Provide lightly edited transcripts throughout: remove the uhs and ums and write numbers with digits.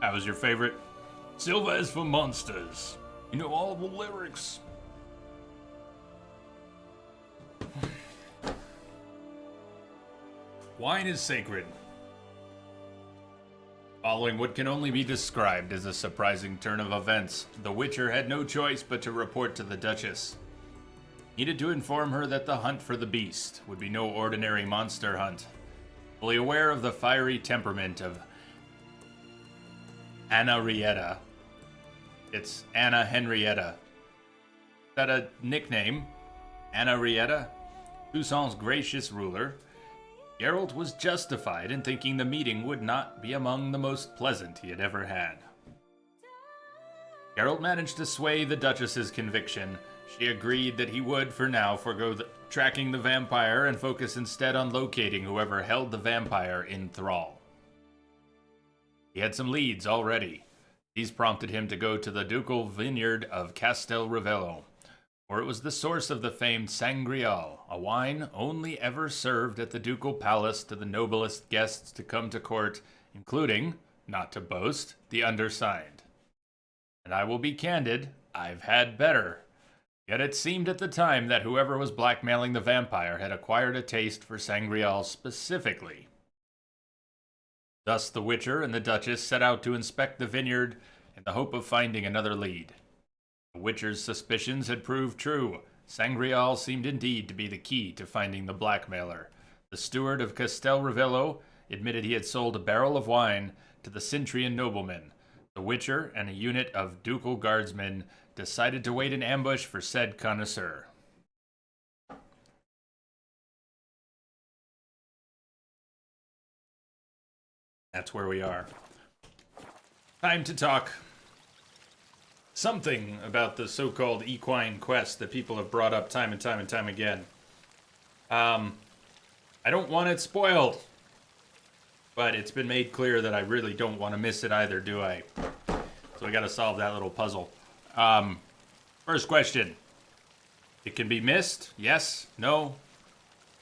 That was your favorite? Silva is for monsters. You know all the lyrics. Wine is sacred. Following what can only be described as a surprising turn of events, the Witcher had no choice but to report to the Duchess. Needed to inform her that the hunt for the beast would be no ordinary monster hunt. Fully aware of the fiery temperament of Anna Rietta. It's Anna Henrietta. Is that a nickname? Anna Rietta? Toussaint's gracious ruler. Geralt was justified in thinking the meeting would not be among the most pleasant he had ever had. Geralt managed to sway the Duchess's conviction. She agreed that he would, for now, forego tracking the vampire and focus instead on locating whoever held the vampire in thrall. He had some leads already. These prompted him to go to the ducal vineyard of Castel Ravello, where it was the source of the famed Sangreal, a wine only ever served at the ducal palace to the noblest guests to come to court, including, not to boast, the undersigned. And I will be candid, I've had better. Yet it seemed at the time that whoever was blackmailing the vampire had acquired a taste for Sangreal specifically. Thus the Witcher and the Duchess set out to inspect the vineyard in the hope of finding another lead. The Witcher's suspicions had proved true. Sangreal seemed indeed to be the key to finding the blackmailer. The steward of Castel Ravello admitted he had sold a barrel of wine to the Cintrian nobleman. The Witcher and a unit of ducal guardsmen decided to wait in ambush for said connoisseur. That's where we are. Time to talk something about the so-called equine quest that people have brought up time and time and time again. I don't want it spoiled, but it's been made clear that I really don't want to miss it either, do I? So I gotta solve that little puzzle. First question. It can be missed? Yes? No?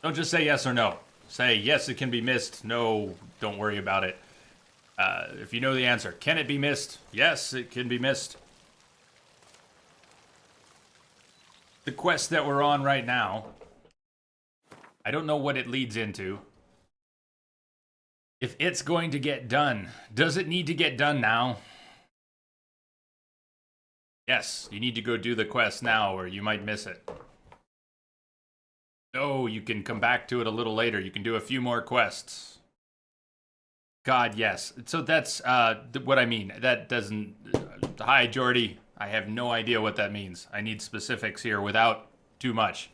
Don't just say yes or no. Say, yes, it can be missed. No, don't worry about it. If you know the answer. Can it be missed? Yes, it can be missed. The quest that we're on right now, I don't know what it leads into. If it's going to get done, does it need to get done now? Yes, you need to go do the quest now or you might miss it. No, you can come back to it a little later. You can do a few more quests. God, yes. So that's what I mean. That doesn't... Hi, Jordy. I have no idea what that means. I need specifics here without too much.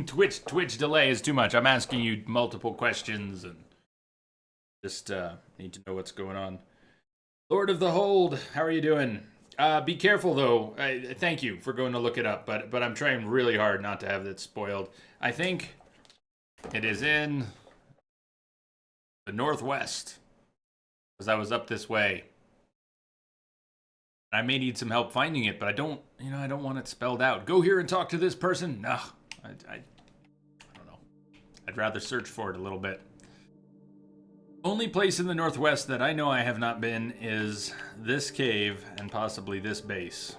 Twitch delay is too much. I'm asking you multiple questions and just need to know what's going on. Lord of the Hold, how are you doing? Be careful though. Thank you for going to look it up, but I'm trying really hard not to have that spoiled. I think it is in the northwest, because I was up this way. I may need some help finding it, but I don't want it spelled out. Go here and talk to this person. No, I don't know. I'd rather search for it a little bit. Only place in the northwest that I know I have not been is this cave and possibly this base.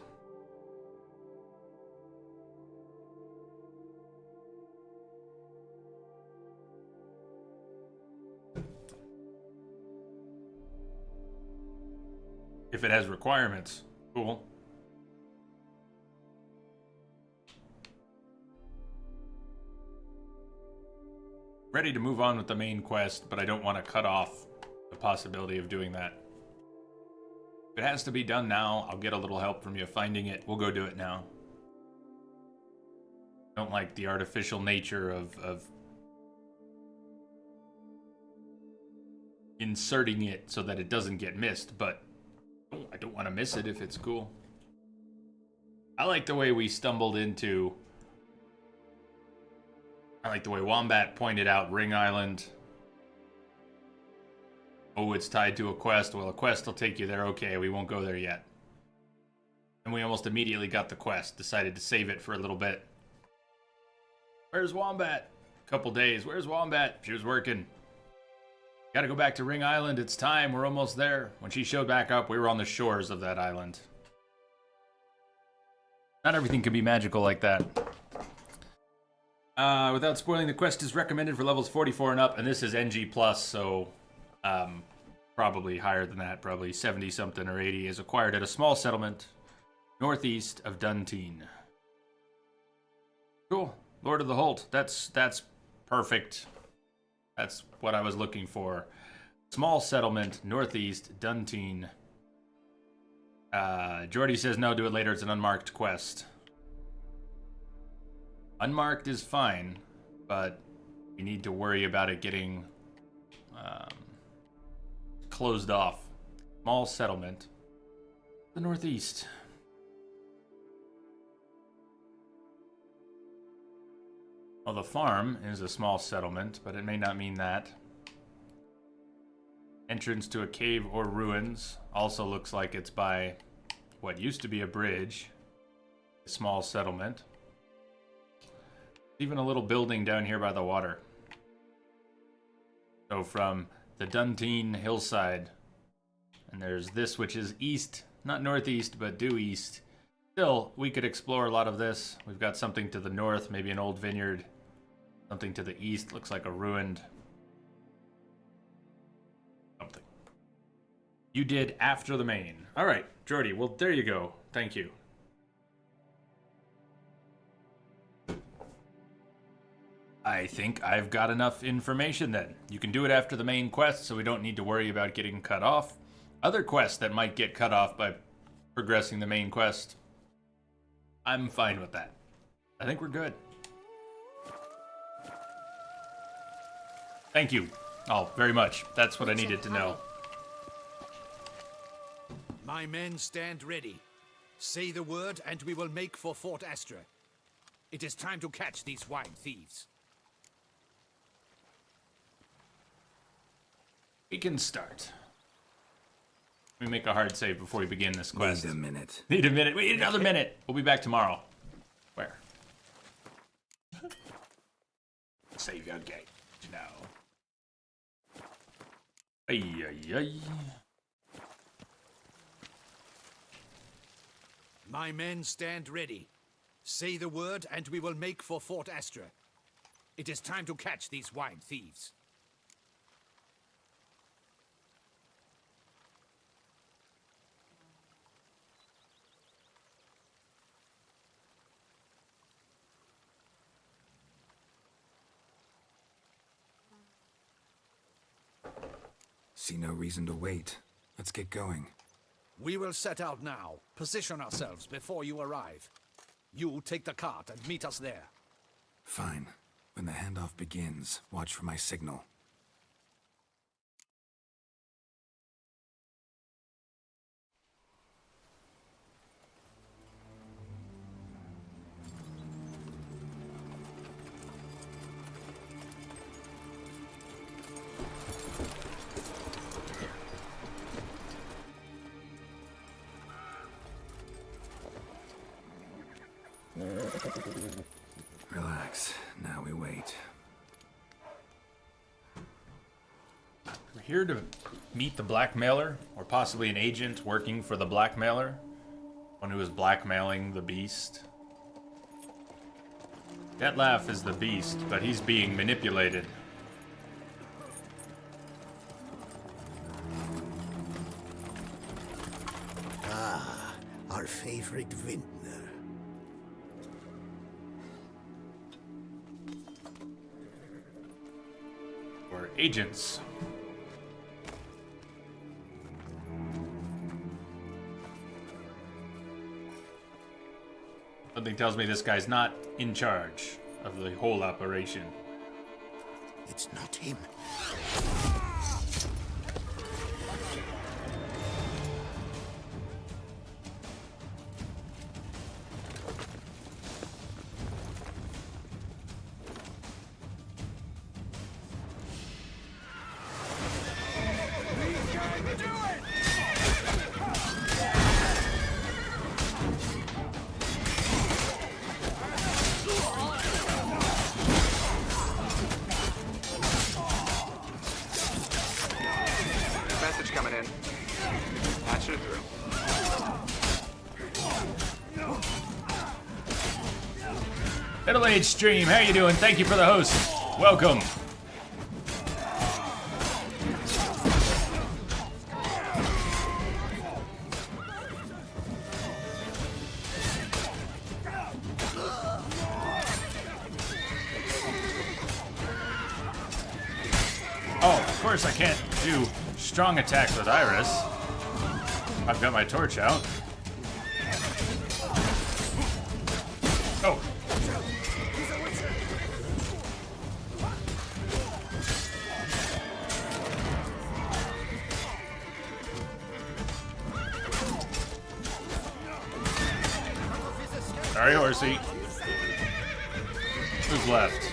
If it has requirements. Cool. Ready to move on with the main quest, but I don't want to cut off the possibility of doing that. If it has to be done now, I'll get a little help from you finding it. We'll go do it now. I don't like the artificial nature of inserting it so that it doesn't get missed, but I don't want to miss it if it's cool. I like the way we stumbled into... I like the way Wombat pointed out Ring Island. Oh, it's tied to a quest. Well, a quest will take you there. Okay, we won't go there yet. And we almost immediately got the quest. Decided to save it for a little bit. Where's Wombat? Couple days. Where's Wombat? She was working. Gotta go back to Ring Island. It's time. We're almost there. When she showed back up, we were on the shores of that island. Not everything can be magical like that. Without spoiling, the quest is recommended for levels 44 and up, and this is NG+, so probably higher than that, probably 70-something or 80, is acquired at a small settlement northeast of Duntine. Cool. Lord of the Holt. That's perfect. That's what I was looking for. Small settlement, northeast, Duntine. Jordy says no, do it later. It's an unmarked quest. Unmarked is fine, but we need to worry about it getting closed off. Small settlement, the northeast. Well, the farm is a small settlement, but it may not mean that. Entrance to a cave or ruins also looks like it's by what used to be a bridge. A small settlement. Even a little building down here by the water. So from the Duntine hillside, and there's this which is east, not northeast, but due east. Still, we could explore a lot of this. We've got something to the north, maybe an old vineyard. Something to the east, looks like a ruined something. You did after the main. All right, Jordy, well, there you go. Thank you. I think I've got enough information then. You can do it after the main quest, so we don't need to worry about getting cut off. Other quests that might get cut off by progressing the main quest, I'm fine with that. I think we're good. Thank you all very much. That's what I needed to know. My men stand ready. Say the word and we will make for Fort Astra. It is time to catch these wine thieves. We can start. Let me make a hard save before we begin this quest. Need a minute. Need a minute. Wait, another minute. We'll be back tomorrow. Where? Save your game. Now. Ay, ay, ay. My men stand ready. Say the word and we will make for Fort Astra. It is time to catch these wine thieves. See no reason to wait. Let's get going. We will set out now. Position ourselves before you arrive. You take the cart and meet us there. Fine. When the handoff begins, watch for my signal. Relax. Now we wait. We're here to meet the blackmailer, or possibly an agent working for the blackmailer. One who is blackmailing the beast. Detlef is the beast, but he's being manipulated. Ah, our favorite vintner. Or agents. Something tells me this guy's not in charge of the whole operation. It's not him. Middle-aged stream, how you doing? Thank you for the host. Welcome. Oh, of course I can't do strong attacks with Iris. I've got my torch out. Oh. Sorry, horsey. Who's left?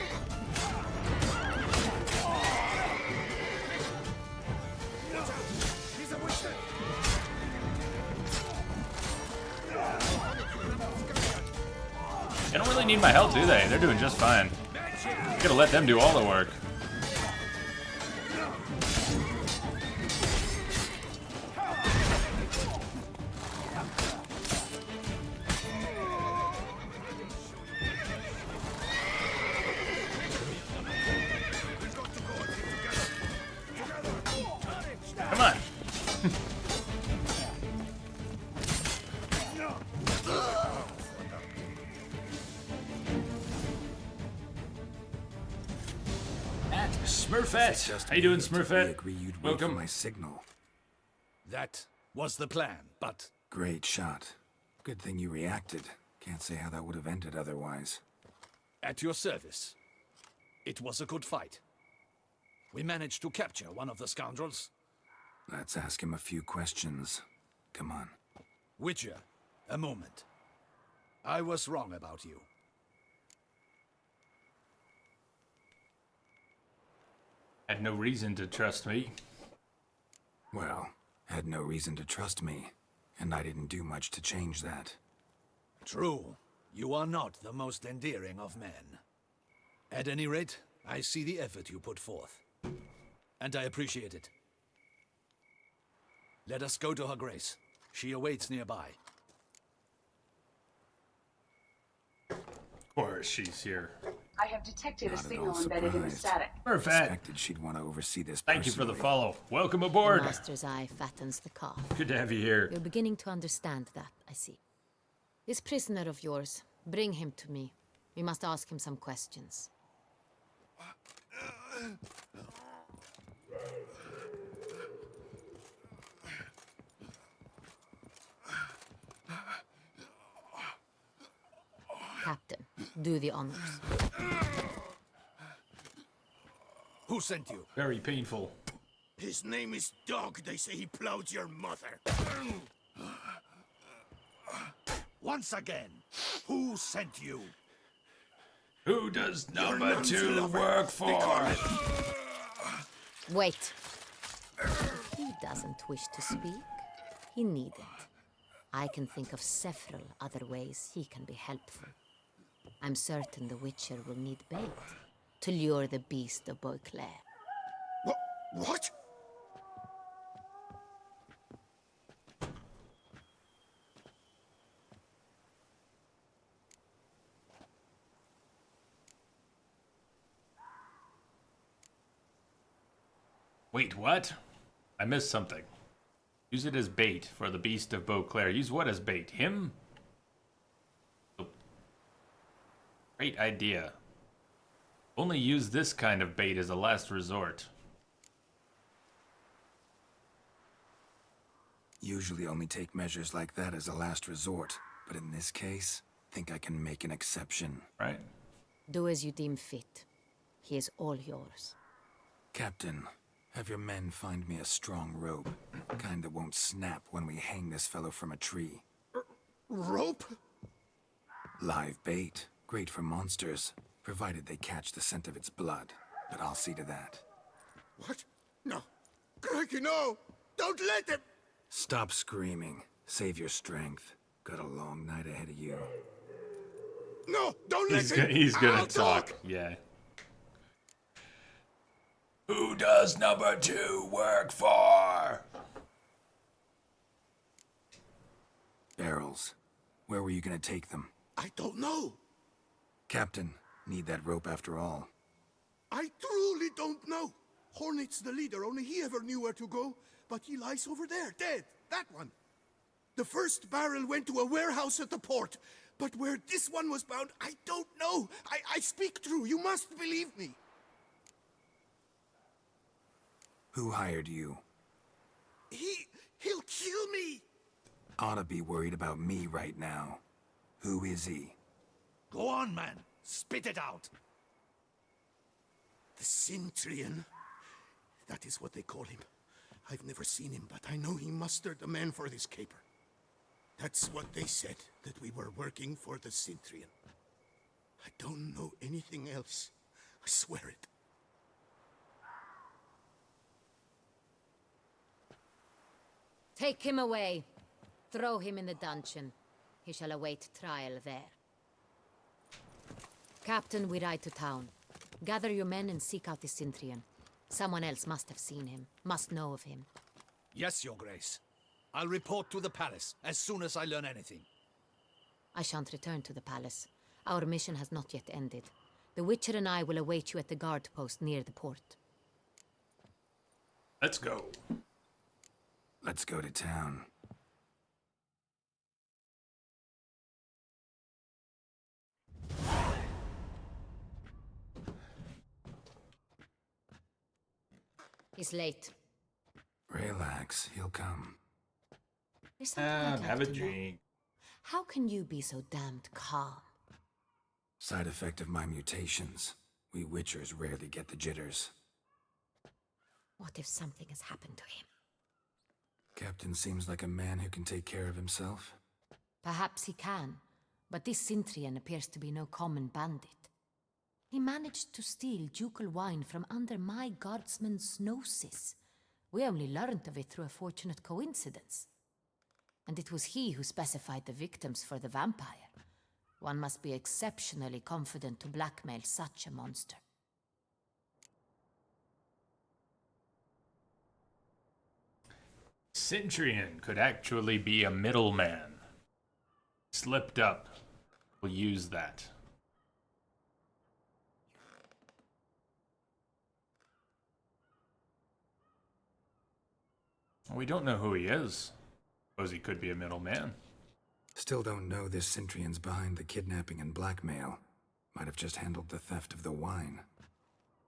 They don't really need my help, do they? They're doing just fine. Gotta let them do all the work. Come on. Smurfette. How you doing, Smurfette? Welcome. My signal. That was the plan, but Great shot. Good thing you reacted. Can't say how that would have ended otherwise. at your service. It was a good fight. We managed to capture one of the scoundrels. Let's ask him a few questions. Come on. Witcher, a moment. I was wrong about you. Had no reason to trust me. Well, had no reason to trust me, and I didn't do much to change that. True. You are not the most endearing of men. At any rate, I see the effort you put forth. And I appreciate it. Let us go to her grace. She awaits nearby. Of course she's here. I have detected a Not at signal all embedded in the surprised. static. Perfect. Expected she'd want to oversee this Thank you for the personally. follow. Welcome The aboard. master's eye fattens the calf. Good to have you here. You're beginning to understand that, I see. This prisoner of yours, bring him to me. We must ask him some questions. Captain, do the honors. Who sent you? Very painful. His name is Dog. They say he plowed your mother. Once again, who sent you? Who does Your number nuns 2 lover. work They call for? it- Wait. He doesn't wish to speak. He needn't. I can think of several other ways he can be helpful. I'm certain the Witcher will need bait to lure the beast of Beauclair. What? Wait, what? I missed something. Use it as bait for the beast of Beauclair. Use what as bait? Him? Oh. Great idea. Only use this kind of bait as a last resort. Usually only take measures like that as a last resort, but in this case, think I can make an exception. Right? Do as you deem fit. He is all yours. Captain, have your men find me a strong rope. Kind that won't snap when we hang this fellow from a tree. Rope? Live bait. Great for monsters, provided they catch the scent of its blood. But I'll see to that. What? No. Crikey, no! Don't let him! Stop screaming. Save your strength. Got a long night ahead of you. No! Don't let him! He's gonna I'll talk. Yeah. Who does number 2 work for? Barrels. Where were you gonna take them? I don't know. Captain, need that rope after all. I truly don't know. Hornet's the leader, only he ever knew where to go. But he lies over there, dead. That one. The first barrel went to a warehouse at the port. But where this one was bound, I don't know. I speak true. You must believe me. Who hired you? He'll kill me. Oughta be worried about me right now. Who is he? Go on, man. Spit it out. The Centurion. That is what they call him. I've never seen him, but I know he mustered the men for this caper. That's what they said, that we were working for the Centurion. I don't know anything else. I swear it. Take him away. Throw him in the dungeon. He shall await trial there. Captain, we ride to town. Gather your men and seek out the Centurion. Someone else must have seen him, must know of him. Yes, Your Grace. I'll report to the palace as soon as I learn anything. I shan't return to the palace. Our mission has not yet ended. The Witcher and I will await you at the guard post near the port. Let's go. Let's go to town. He's late. Relax, he'll come. There's something I'd like Have a to know. drink. How can you be so damned calm? Side effect of my mutations. We Witchers rarely get the jitters. What if something has happened to him? Captain seems like a man who can take care of himself. Perhaps he can, but this Centurion appears to be no common bandit. He managed to steal ducal wine from under my guardsman's noses. We only learned of it through a fortunate coincidence. And it was he who specified the victims for the vampire. One must be exceptionally confident to blackmail such a monster. Centurion could actually be a middleman. Slipped up. We'll use that. We don't know who he is. Suppose he could be a middleman. Still don't know this Centurion's behind the kidnapping and blackmail. Might have just handled the theft of the wine.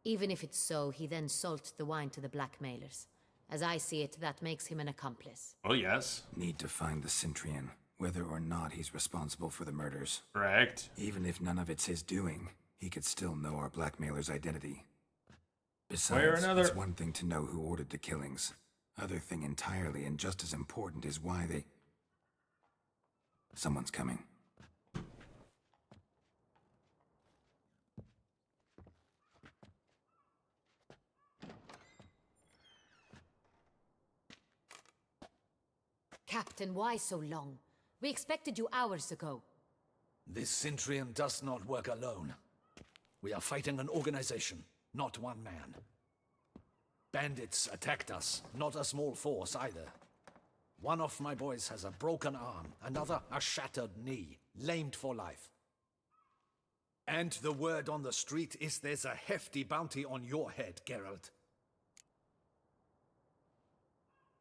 Even if it's so, he then sold the wine to the blackmailers. As I see it, that makes him an accomplice. Oh, yes. Need to find the Centurion, whether or not he's responsible for the murders. Correct. Even if none of it's his doing, he could still know our blackmailer's identity. Besides, Way or another. it's one thing to know who ordered the killings. Other thing entirely, and just as important, is why they... Someone's coming. Captain, why so long? We expected you hours ago. This Centurion does not work alone. We are fighting an organization, not one man. Bandits attacked us, not a small force either. One of my boys has a broken arm, another a shattered knee, lamed for life. And the word on the street is there's a hefty bounty on your head, Geralt.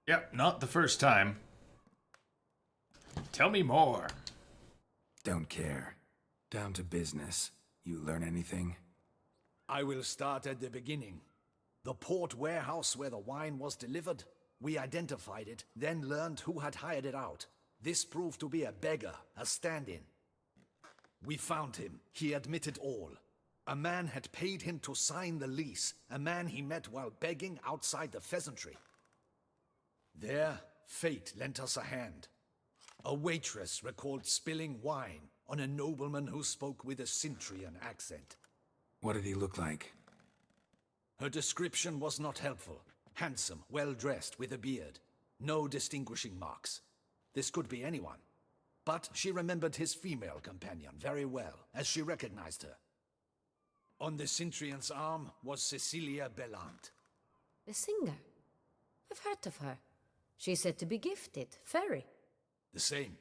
Yep, not the first time. Tell me more. Don't care. Down to business. You learn anything? I will start at the beginning. The port warehouse where the wine was delivered, we identified it, then learned who had hired it out. This proved to be a beggar, a stand-in. We found him. He admitted all. A man had paid him to sign the lease, a man he met while begging outside the pheasantry. There, fate lent us a hand. A waitress recalled spilling wine on a nobleman who spoke with a Centurion accent. What did he look like? Her description was not helpful. Handsome, well-dressed, with a beard. No distinguishing marks. This could be anyone. But she remembered his female companion very well, as she recognized her. On the Centurion's arm was Cecilia Bellant. The singer? I've heard of her. She's said to be gifted, fairy. The same.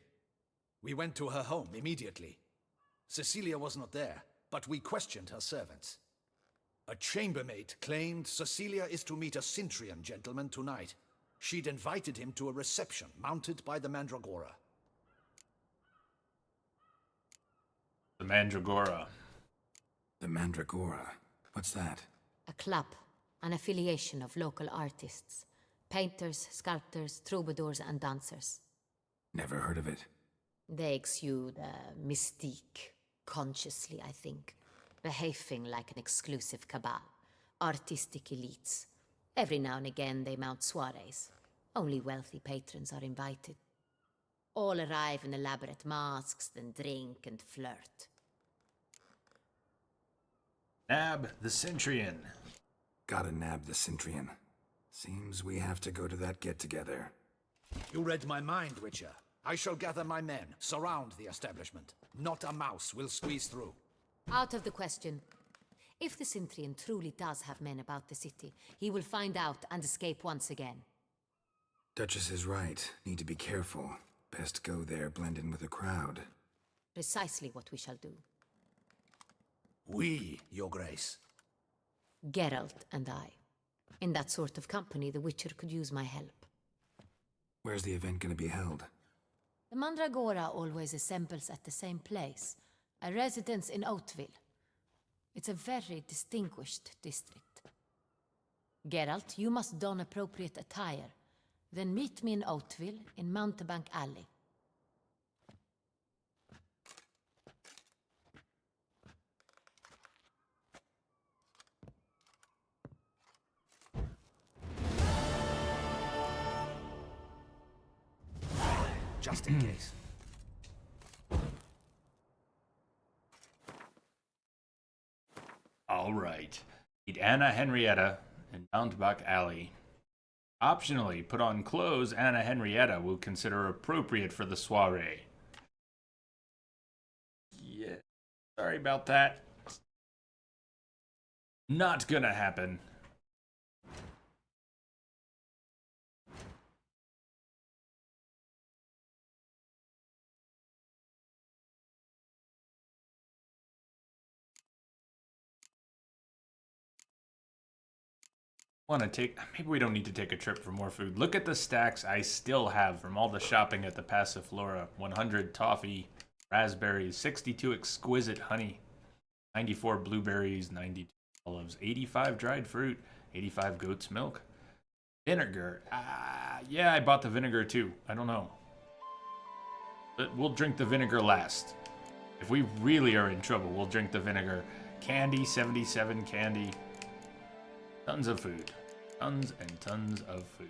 We went to her home immediately. Cecilia was not there, but we questioned her servants. A chambermaid claimed Cecilia is to meet a Cintrian gentleman tonight. She'd invited him to a reception mounted by the Mandragora. The Mandragora. The Mandragora. What's that? A club, an affiliation of local artists. Painters, sculptors, troubadours, and dancers. Never heard of it. They exude mystique, consciously, I think. Behaving like an exclusive cabal. Artistic elites. Every now and again they mount soirees. Only wealthy patrons are invited. All arrive in elaborate masks, then drink and flirt. Nab the Cintrian. Gotta nab the Cintrian. Seems we have to go to that get-together. You read my mind, Witcher. I shall gather my men, surround the establishment. Not a mouse will squeeze through. Out of the question. If the Cintrian truly does have men about the city, he will find out and escape once again. Duchess is right. Need to be careful. Best go there, blend in with the crowd. Precisely what we shall do. We, Your Grace. Geralt and I. In that sort of company, the Witcher could use my help. Where's the event gonna be held? The Mandragora always assembles at the same place, a residence in Oatville. It's a very distinguished district. Geralt, you must don appropriate attire. Then meet me in Oatville, in Mountebank Alley. Just in case. All right. Meet Anna Henrietta in Mountebank Alley. Optionally, put on clothes Anna Henrietta will consider appropriate for the soiree. Yeah, sorry about that. Not gonna happen. Want to take, maybe we don't need to take a trip for more food. Look at the stacks I still have from all the shopping at the Passiflora. 100 toffee, raspberries, 62 exquisite honey, 94 blueberries, 92 olives, 85 dried fruit, 85 goat's milk, vinegar. Yeah, I bought the vinegar too. I don't know. But we'll drink the vinegar last. If we really are in trouble, we'll drink the vinegar. Candy, 77 candy. Tons of food. Tons and tons of food.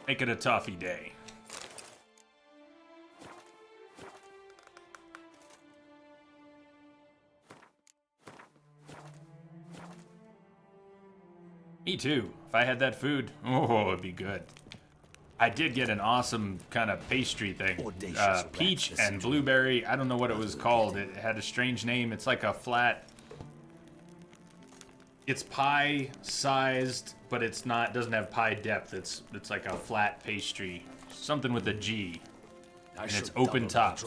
Make it a toffee day. Me too. If I had that food, oh, it'd be good. I did get an awesome kind of pastry thing. Peach and blueberry. I don't know what it was called. It had a strange name. It's like a flat... It's pie-sized, but it's not. Doesn't have pie depth. It's like a flat pastry, something with a G, and it's open topped.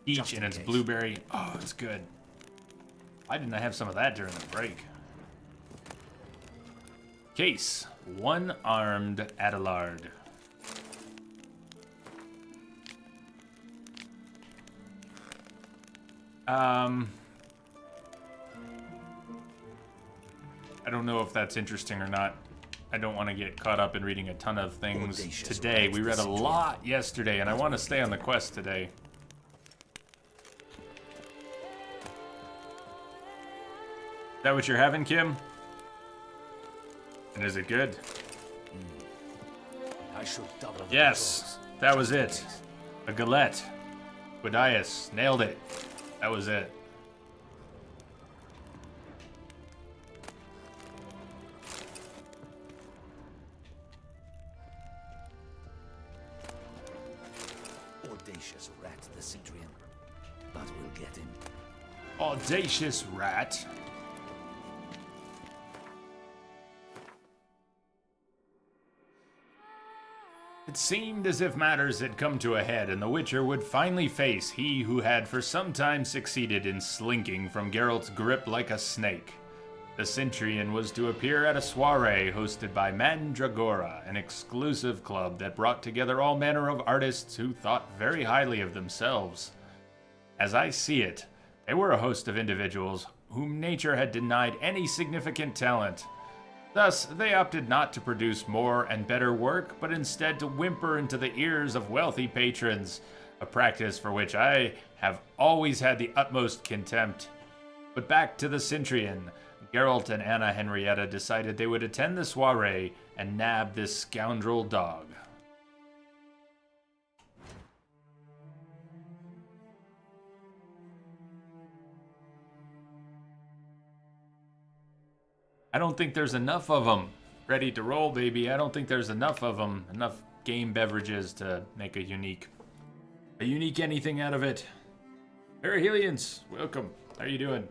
Peach and it's blueberry. Oh, it's good. Why didn't I have some of that during the break? Case: one-armed Adelard. I don't know if that's interesting or not. I don't want to get caught up in reading a ton of things today. We read a lot yesterday, and I want to stay on the quest today. Is that what you're having, Kim? And is it good? I should double. Yes, that was it. A galette. Quidias. Nailed it. That was it. Audacious rat, the Cintrian. But we'll get him. Audacious rat. It seemed as if matters had come to a head, and the Witcher would finally face he who had for some time succeeded in slinking from Geralt's grip like a snake. The Centurion was to appear at a soiree hosted by Mandragora, an exclusive club that brought together all manner of artists who thought very highly of themselves. As I see it, they were a host of individuals whom nature had denied any significant talent. Thus, they opted not to produce more and better work, but instead to whimper into the ears of wealthy patrons, a practice for which I have always had the utmost contempt. But back to the Centurion. Geralt and Anna Henrietta decided they would attend the soiree and nab this scoundrel dog. I don't think there's enough of them. Ready to roll, baby. I don't think there's enough of them. Enough game beverages to make a unique anything out of it. Perihelians, welcome. How are you doing?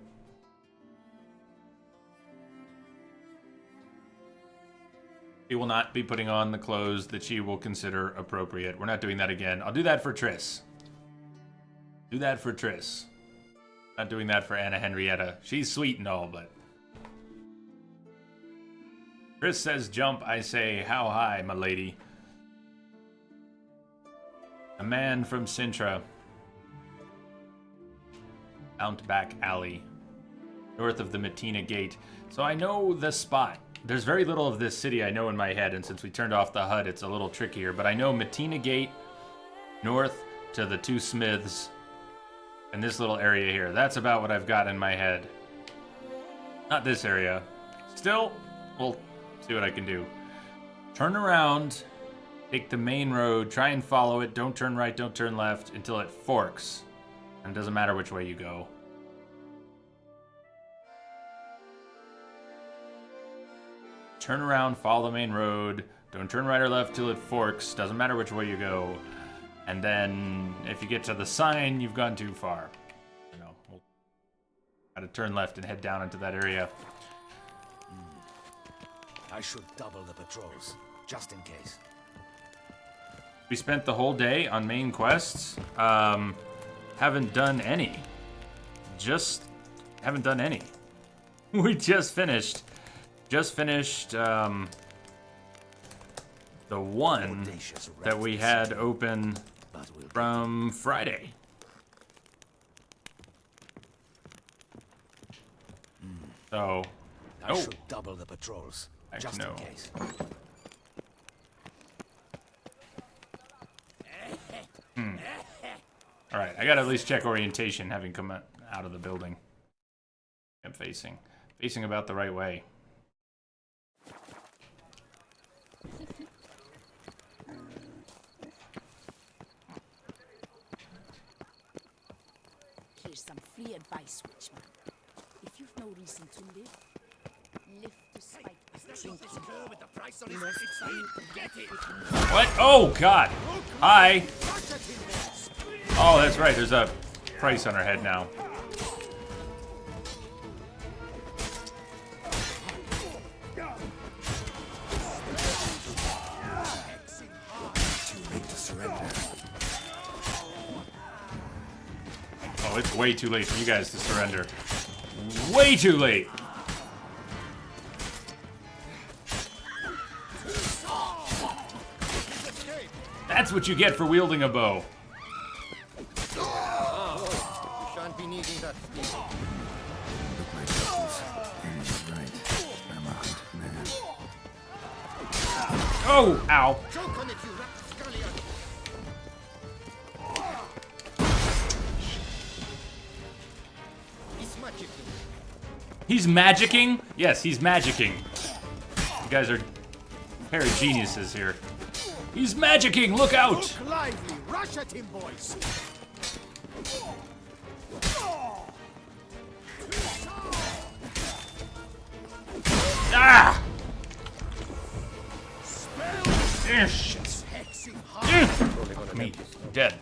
She will not be putting on the clothes that she will consider appropriate. We're not doing that again. I'll do that for Triss. Do that for Triss. Not doing that for Anna Henrietta. She's sweet and all, but... Triss says jump, I say how high, my lady. A man from Sintra. Mountback Alley. North of the Matina Gate. So I know the spot. There's very little of this city I know in my head, and since we turned off the HUD, it's a little trickier. But I know Matina Gate, north to the two smiths, and this little area here. That's about what I've got in my head. Not this area. Still, we'll see what I can do. Turn around, take the main road, try and follow it. Don't turn right, don't turn left until it forks. And it doesn't matter which way you go. Turn around, follow the main road. Don't turn right or left till it forks. Doesn't matter which way you go. And then, if you get to the sign, you've gone too far. You know, we'll gotta turn left and head down into that area. I should double the patrols, just in case. We spent the whole day on main quests. Haven't done any. Just haven't done any. We just finished. The one that we had open from Friday. So, I should double the patrols, just no. in case. All right, I gotta at least check orientation, having come out of the building. I'm facing about the right way. Here's some free advice, Witchman. If you've no reason to live to spite. What? Oh, God. Hi. Oh, that's right. There's a price on our head now. Oh, it's way too late for you guys to surrender. Way too late. That's what you get for wielding a bow. You shan't be needing that steel. Look my judges. He's right. I'm a hunt man. Oh, ow. Choke on it, you rapscallion! He's magicking. He's magicking? Yes, he's magicking. You guys are a pair of geniuses here. He's magicking! Look out! Look lively! Rush at him, boys! Ah! Shit. Me. Dead.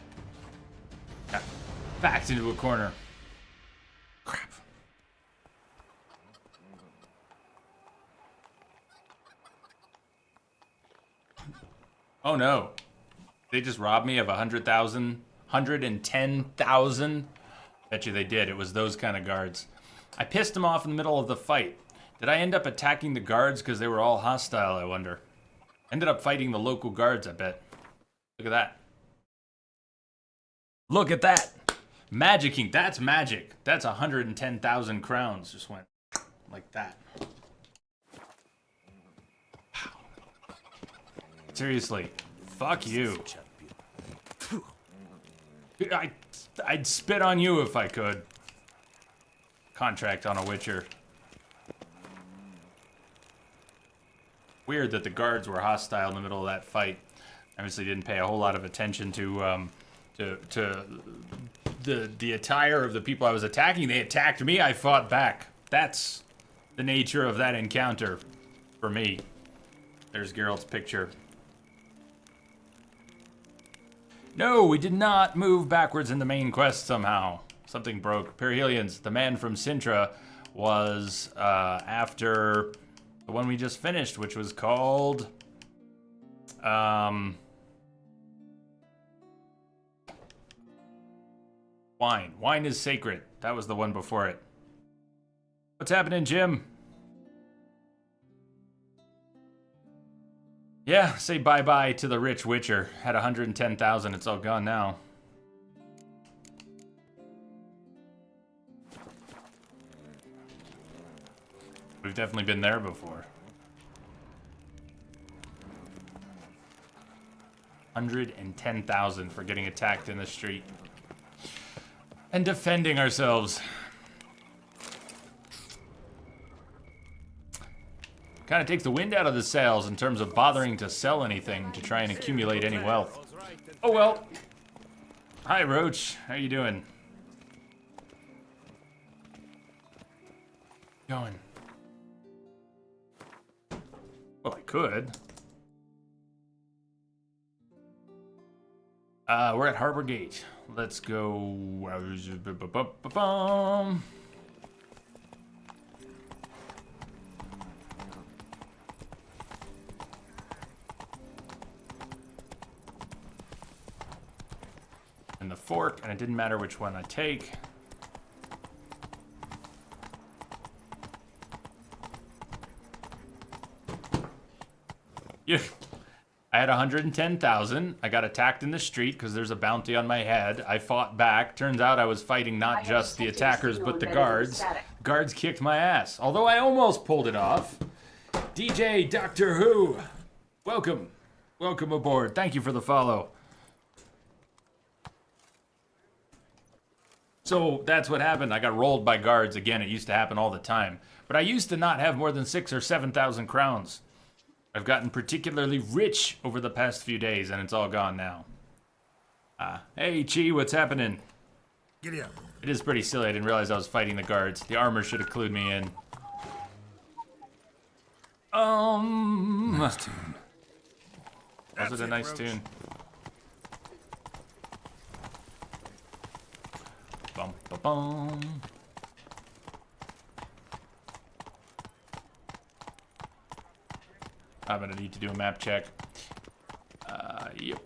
Got backed into a corner. Crap. Oh no. They just robbed me of 100,000, 110,000. Bet you they did. It was those kind of guards. I pissed them off in the middle of the fight. Did I end up attacking the guards because they were all hostile, I wonder? Ended up fighting the local guards, I bet. Look at that. Look at that. Magicking. That's magic. That's 110,000 crowns. Just went like that. Wow. Seriously. Fuck you. I'd spit on you if I could. Contract on a Witcher. Weird that the guards were hostile in the middle of that fight. Obviously didn't pay a whole lot of attention to the attire of the people I was attacking. They attacked me, I fought back. That's the nature of that encounter for me. There's Geralt's picture. No, we did not move backwards in the main quest somehow. Something broke. Perihelions, the man from Sintra, was after the one we just finished, which was called Wine. Wine is sacred. That was the one before it. What's happening, Jim? Yeah, say bye-bye to the rich Witcher. Had 110,000, it's all gone now. We've definitely been there before. 110,000 for getting attacked in the street. And defending ourselves. Kind of takes the wind out of the sails in terms of bothering to sell anything to try and accumulate any wealth. Oh well. Hi, Roach. How you doing? Going. Well, I could. We're at Harbor Gate. Let's go. And the fork, and it didn't matter which one I take. Yeah. I had 110,000. I got attacked in the street because there's a bounty on my head. I fought back. Turns out I was fighting not just the attackers, but the guards. Guards kicked my ass. Although I almost pulled it off. DJ Doctor Who. Welcome. Welcome aboard. Thank you for the follow. So that's what happened. I got rolled by guards again. It used to happen all the time. But I used to not have more than 6,000 or 7,000 crowns. I've gotten particularly rich over the past few days, and it's all gone now. Hey, Chi, what's happening? Giddy up. It is pretty silly. I didn't realize I was fighting the guards. The armor should have clued me in. Nice tune. Was it a nice tune? Bum, bum, bum. I'm gonna need to do a map check. Yep.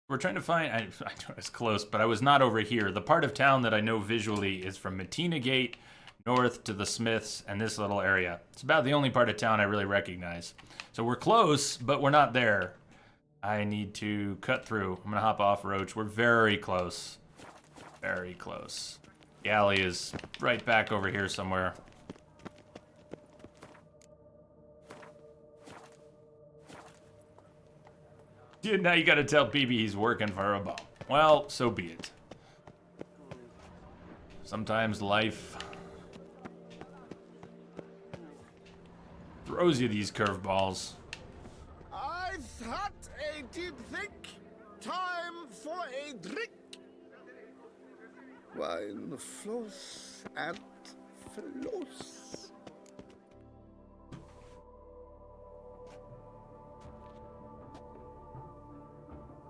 We're trying to find, I know it's close, but I was not over here. The part of town that I know visually is from Matina Gate north to the Smiths and this little area. It's about the only part of town I really recognize. So we're close, but we're not there. I need to cut through. I'm gonna hop off, Roach. We're very close. Very close. The alley is right back over here somewhere. Dude, now you gotta tell BB he's working for a bum. Well, so be it. Sometimes life throws you these curveballs. I've had a deep think. Time for a drink. Wine flows and flows.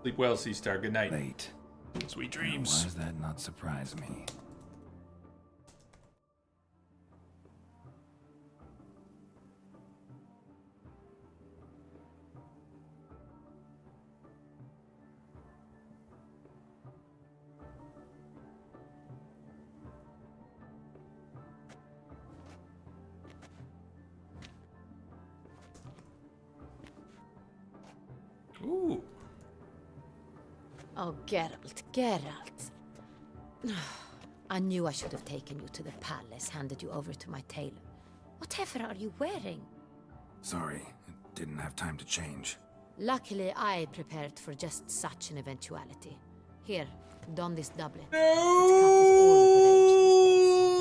Sleep well, Sea Star. Good night. Late. Sweet Why dreams. does that not surprise me? Ooh. Oh, Geralt, Geralt. I knew I should have taken you to the palace, handed you over to my tailor. Whatever are you wearing? Sorry, I didn't have time to change. Luckily, I prepared for just such an eventuality. Here, don this doublet. No! Its cut is all the rage these days.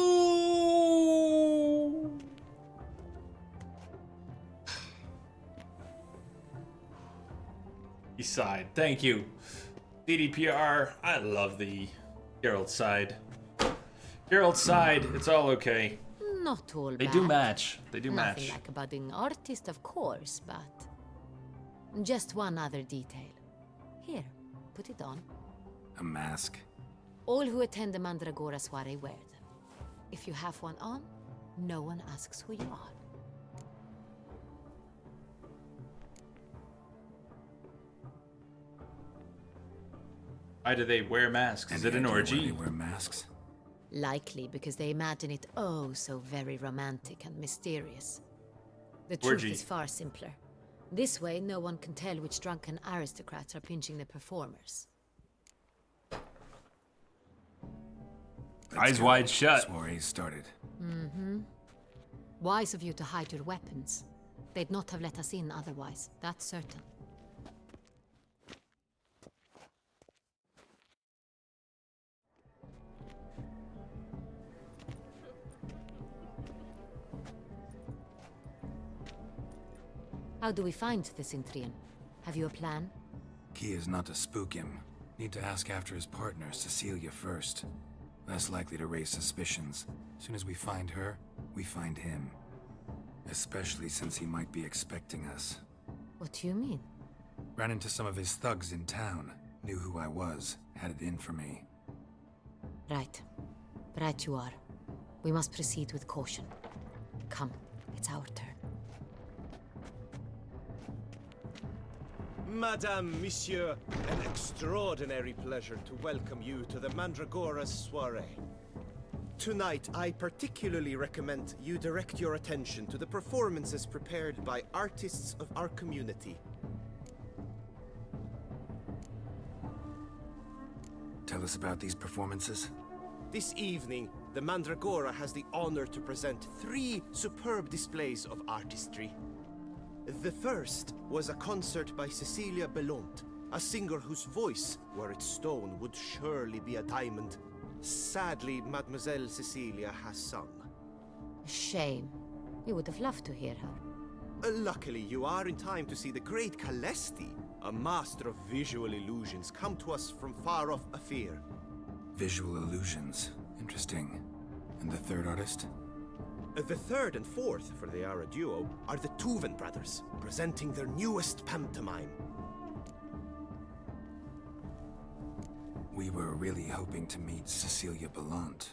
He sighed. Thank you. DDPR, I love the Geralt side. Geralt side, it's all okay. Not all bad. They do match. They do Nothing match. like a budding artist, of course, but... just one other detail. Here, put it on. A mask? All who attend the Mandragora soiree wear them. If you have one on, no one asks who you are. Why do they wear masks? Is it an Any idea why orgy? they wear masks? Likely because they imagine it oh so very romantic and mysterious. The truth Orgy. is far simpler. This way, no one can tell which drunken aristocrats are pinching the performers. Eyes wide shut. Soiree started. Wise of you to hide your weapons. They'd not have let us in otherwise, that's certain. How do we find the Cintrian? Have you a plan? Key is not to spook him. Need to ask after his partner, Cecilia, first. Less likely to raise suspicions. Soon as we find her, we find him. Especially since he might be expecting us. What do you mean? Ran into some of his thugs in town. Knew who I was. Had it in for me. Right. Right you are. We must proceed with caution. Come, it's our turn. Madame, Monsieur, an extraordinary pleasure to welcome you to the Mandragora's soiree. Tonight, I particularly recommend you direct your attention to the performances prepared by artists of our community. Tell us about these performances. This evening, the Mandragora has the honor to present 3 superb displays of artistry. The first was a concert by Cecilia Belont, a singer whose voice, were it stone, would surely be a diamond. Sadly, Mademoiselle Cecilia has sung. Shame. We would have loved to hear her. Luckily, you are in time to see the great Calesti, a master of visual illusions, come to us from far off Afir. Visual illusions. Interesting. And the third artist? The third and fourth, for they are a duo, are the Tuven brothers, presenting their newest pantomime. We were really hoping to meet Cecilia Belont.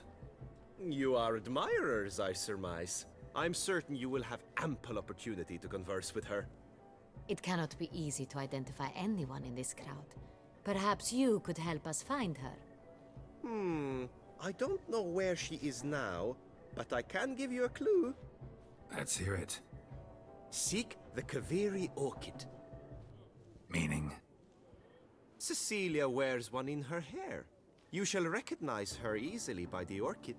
You are admirers, I surmise. I'm certain you will have ample opportunity to converse with her. It cannot be easy to identify anyone in this crowd. Perhaps you could help us find her. I don't know where she is now, but I can give you a clue. Let's hear it. Seek the Kaviri orchid. Meaning? Cecilia wears one in her hair. You shall recognize her easily by the orchid.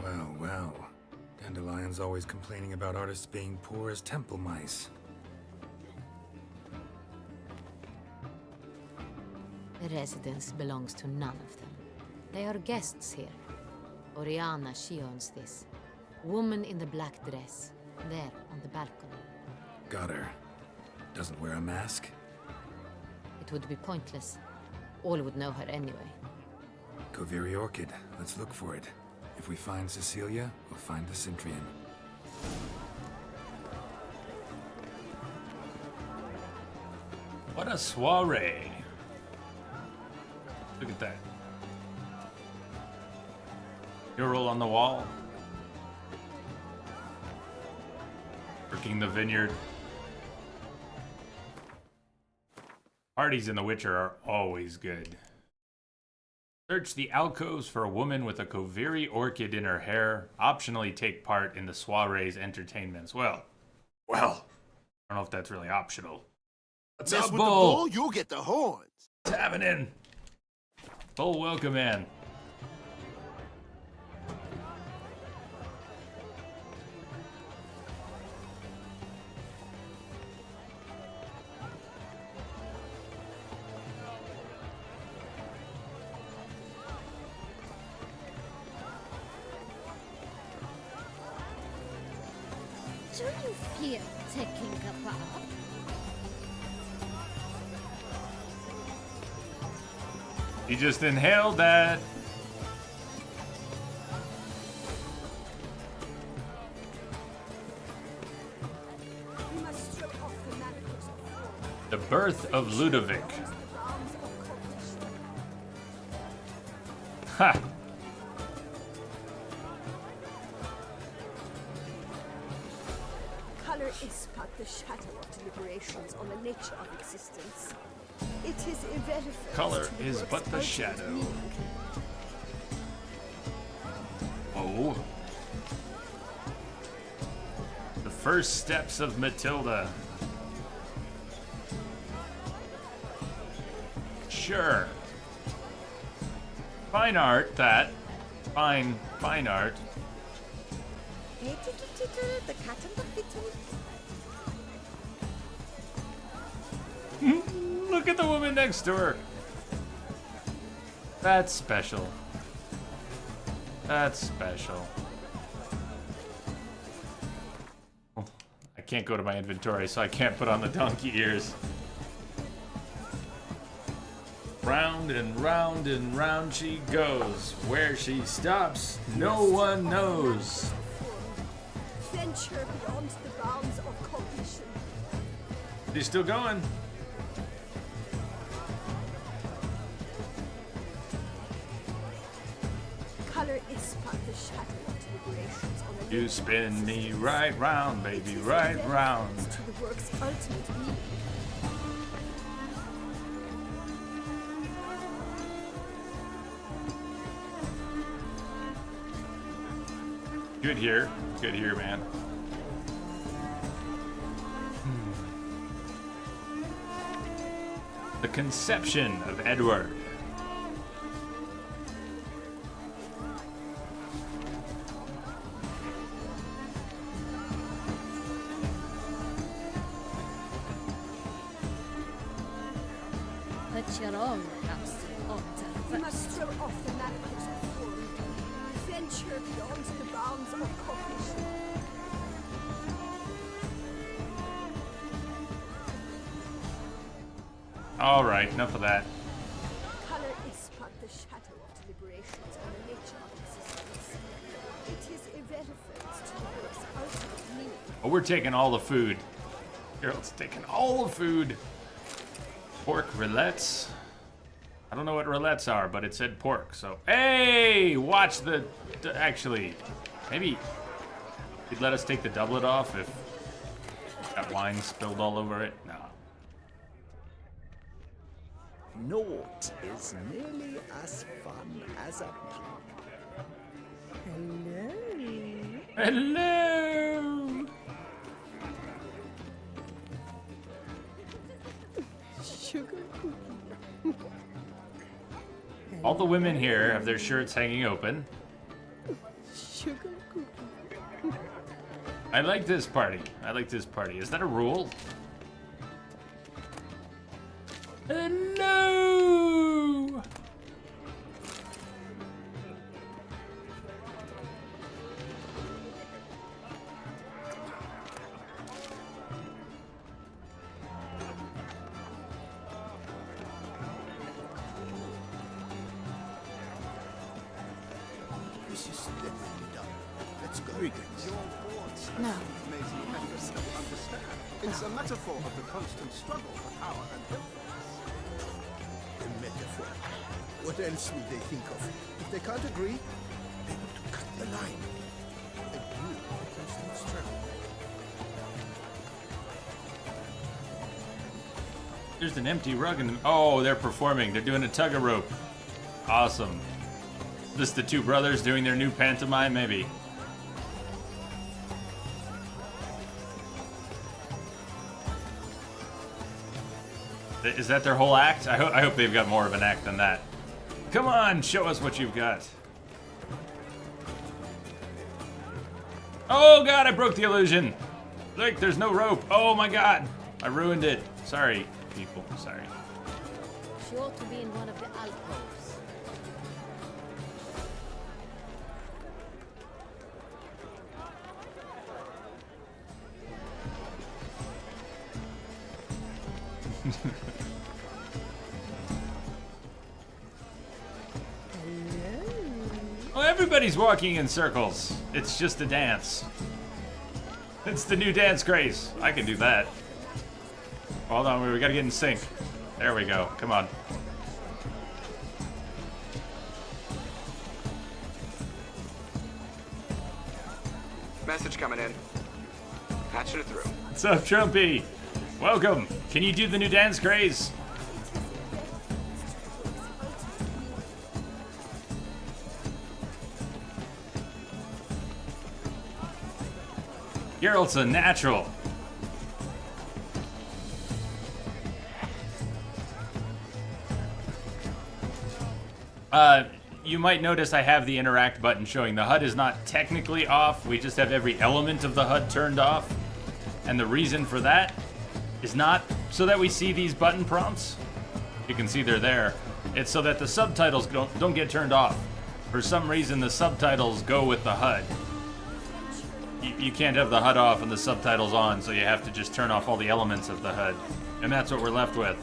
Well, well. Dandelion's always complaining about artists being poor as temple mice. The residence belongs to none of them. They are guests here. Oriana, she owns this. Woman in the black dress, there on the balcony. Got her. Doesn't wear a mask? It would be pointless. All would know her anyway. Koviri Orchid. Let's look for it. If we find Cecilia, we'll find the Cintrian. What a soiree. Look at that. Mural on the wall. Working the vineyard. Parties in The Witcher are always good. Search the alcoves for a woman with a Koviri orchid in her hair. Optionally take part in the soiree's entertainments. Well. I don't know if that's really optional. Mess Miss with the Bull, bull, you'll get the horns. tapping in. Bull, welcome in. Do you feel taking a bath? He just inhaled that. The birth of Ludovic. Ha! Color is but the shadow of deliberations on the nature of existence. It is irrelevant. Color to is work's but the ultimate shadow. meaning. Oh. The first steps of Matilda. Sure. Fine art, that. Fine art. The cat and the kitten. Look at the woman next to her. That's special. That's special. Oh, I can't go to my inventory, so I can't put on the donkey ears. Round and round and round she goes. Where she stops, no one knows. Venture beyond the bounds of cognition. She's still going. Color is but the shadow of deliberations on the You nature of spin me existence. right round, baby, It is right irrelevant round. to the work's ultimate meaning. Good here, man. The conception of Edward. Put your own house in order You must first. throw off the manacles of form. Venture beyond the bounds of cognition. All right, enough of that. Color is but the shadow of deliberations on the nature of existence. It is irrelevant to the work's ultimate meaning. Oh, we're taking all the food. Geralt's taking all the food. Pork rillettes. I don't know what rillettes are, but it said pork, so... Hey! Watch the... Actually, maybe... He'd let us take the doublet off if that wine spilled all over it? No. Naught is nearly as fun as a pub. Hello. Hello! Sugar cookie. All the women here have their shirts hanging open. Sugar cookie. I like this party. I like this party. Is that a rule? Hello! This is definitely done. Let's go. No. It's a metaphor of the constant struggle for power and influence. A metaphor. What else will they think of? If they can't agree, they want to cut the line. A beautiful constant struggle. There's an empty rug in the... Oh, they're performing. They're doing a tug of rope. Awesome. This the two brothers doing their new pantomime, maybe. Is that their whole act? I hope they've got more of an act than that. Come on, show us what you've got. Oh god, I broke the illusion. Look, there's no rope. Oh my god, I ruined it. Sorry, people, sorry. She ought to be in one of the alcoves. Well, everybody's walking in circles. It's just a dance. It's the new dance craze. I can do that. Hold on, we gotta get in sync. There we go. Come on. Message coming in. Patching it through. What's up, Trumpy? Welcome. Can you do the new dance craze? Geralt's a natural. You might notice I have the interact button showing. The HUD is not technically off. We just have every element of the HUD turned off. And the reason for that is not so that we see these button prompts. You can see they're there. It's so that the subtitles don't get turned off. For some reason, the subtitles go with the HUD. You can't have the HUD off and the subtitles on, so you have to just turn off all the elements of the HUD. And that's what we're left with.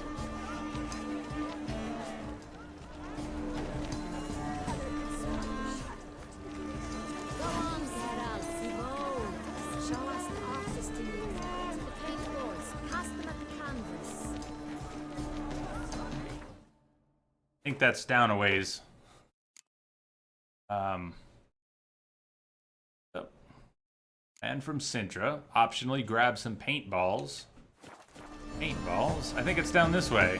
I think that's down a ways. And from Sintra, optionally grab some paintballs. Paintballs? I think it's down this way.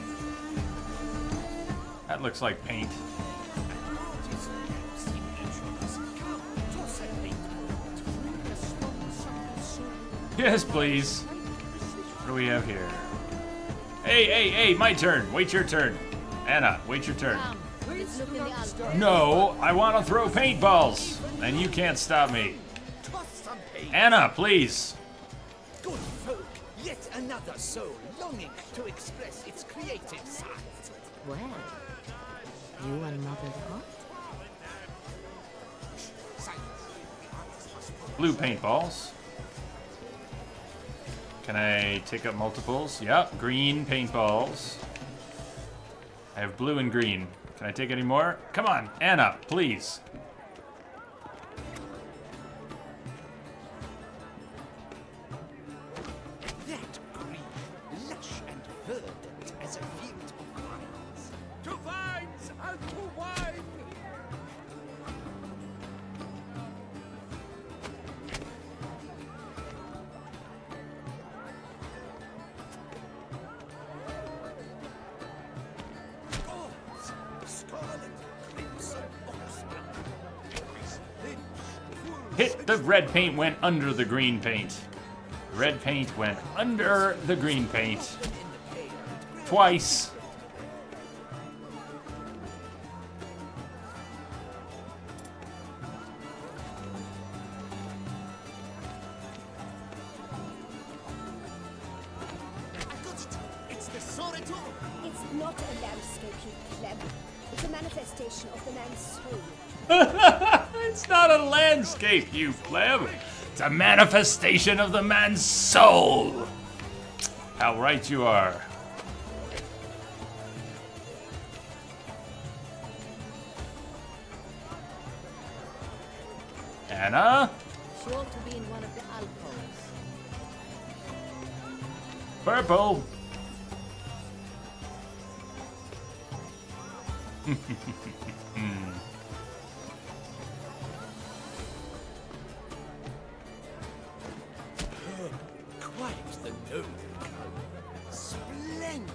That looks like paint. Yes, please. What do we have here? Hey, my turn. Wait your turn. Anna, wait your turn. No, I want to throw paintballs, and you can't stop me. Anna, please. Good folk, yet another soul longing to express its creative side. Well, you and Mother Hot? Blue paintballs. Can I take up multiples? Yep, green paintballs. I have blue and green. Can I take any more? Come on, Anna, please. That green, lush and verdant as a field of vines. To vines and to wine! Hit the red paint went under the green paint. Red paint went under the green paint. Twice. It's the Sorito! It's not a landscape, you pleb. It's a manifestation of the man's soul. It's not a landscape, you pleb. It's a manifestation of the man's soul. How right you are. Anna? She ought to be in one of the alcoves. Purple. Quite the noble color. Splendid!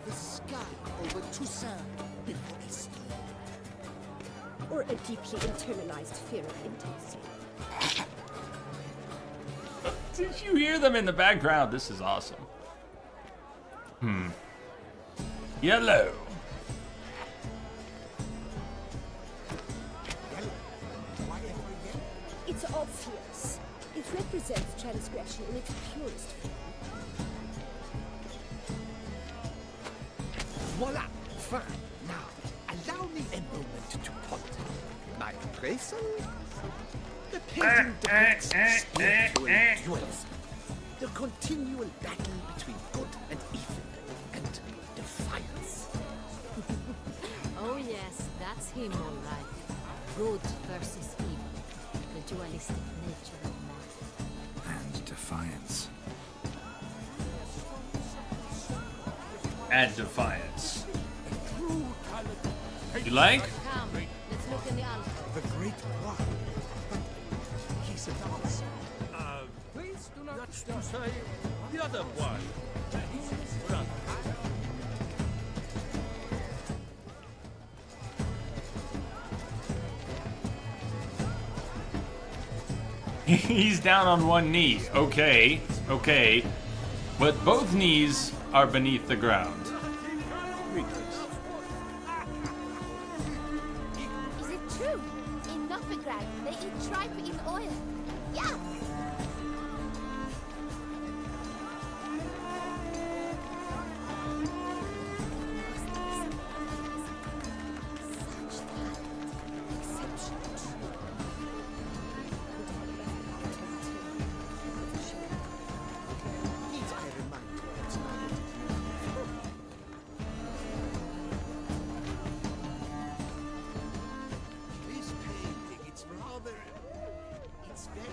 The sky over Toussaint before Easter. Or a deeply internalized fear of intimacy. Did you hear them in the background? This is awesome. Yellow. It's obvious. It represents transgression in its purest form. Voila! Fine. Now, allow me a moment to ponder. My appraisal? The painting depicts spiritual dualism. The continual battle between good and evil, and defiance. Oh yes, that's him all right. Good versus evil. The dualistic nature of man. And defiance. And defiance. You like? Come, let's look in the altar. The great one. He's a dancer. Please do not to say the other one. He's down on one knee. Okay, okay. But both knees are beneath the ground. Is it true? In Novigrad, they eat tripe in oil. Yeah! This painting, it's rather... It's very...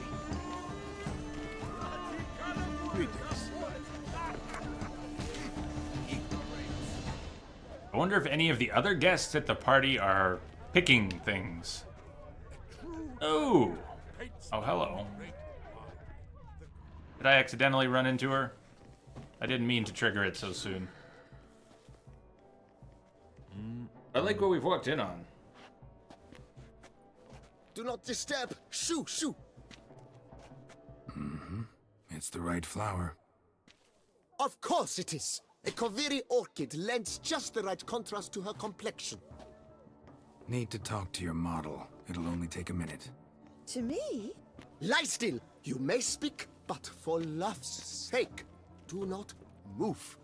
I wonder if any of the other guests at the party are picking things. Oh! Oh, hello. Did I accidentally run into her? I didn't mean to trigger it so soon. I like what we've walked in on. Do not disturb. Shoo, shoo. Mm-hmm. It's the right flower. Of course it is. A Koviri orchid lends just the right contrast to her complexion. Need to talk to your model. It'll only take a minute. To me? Lie still. You may speak, but for love's sake, do not move.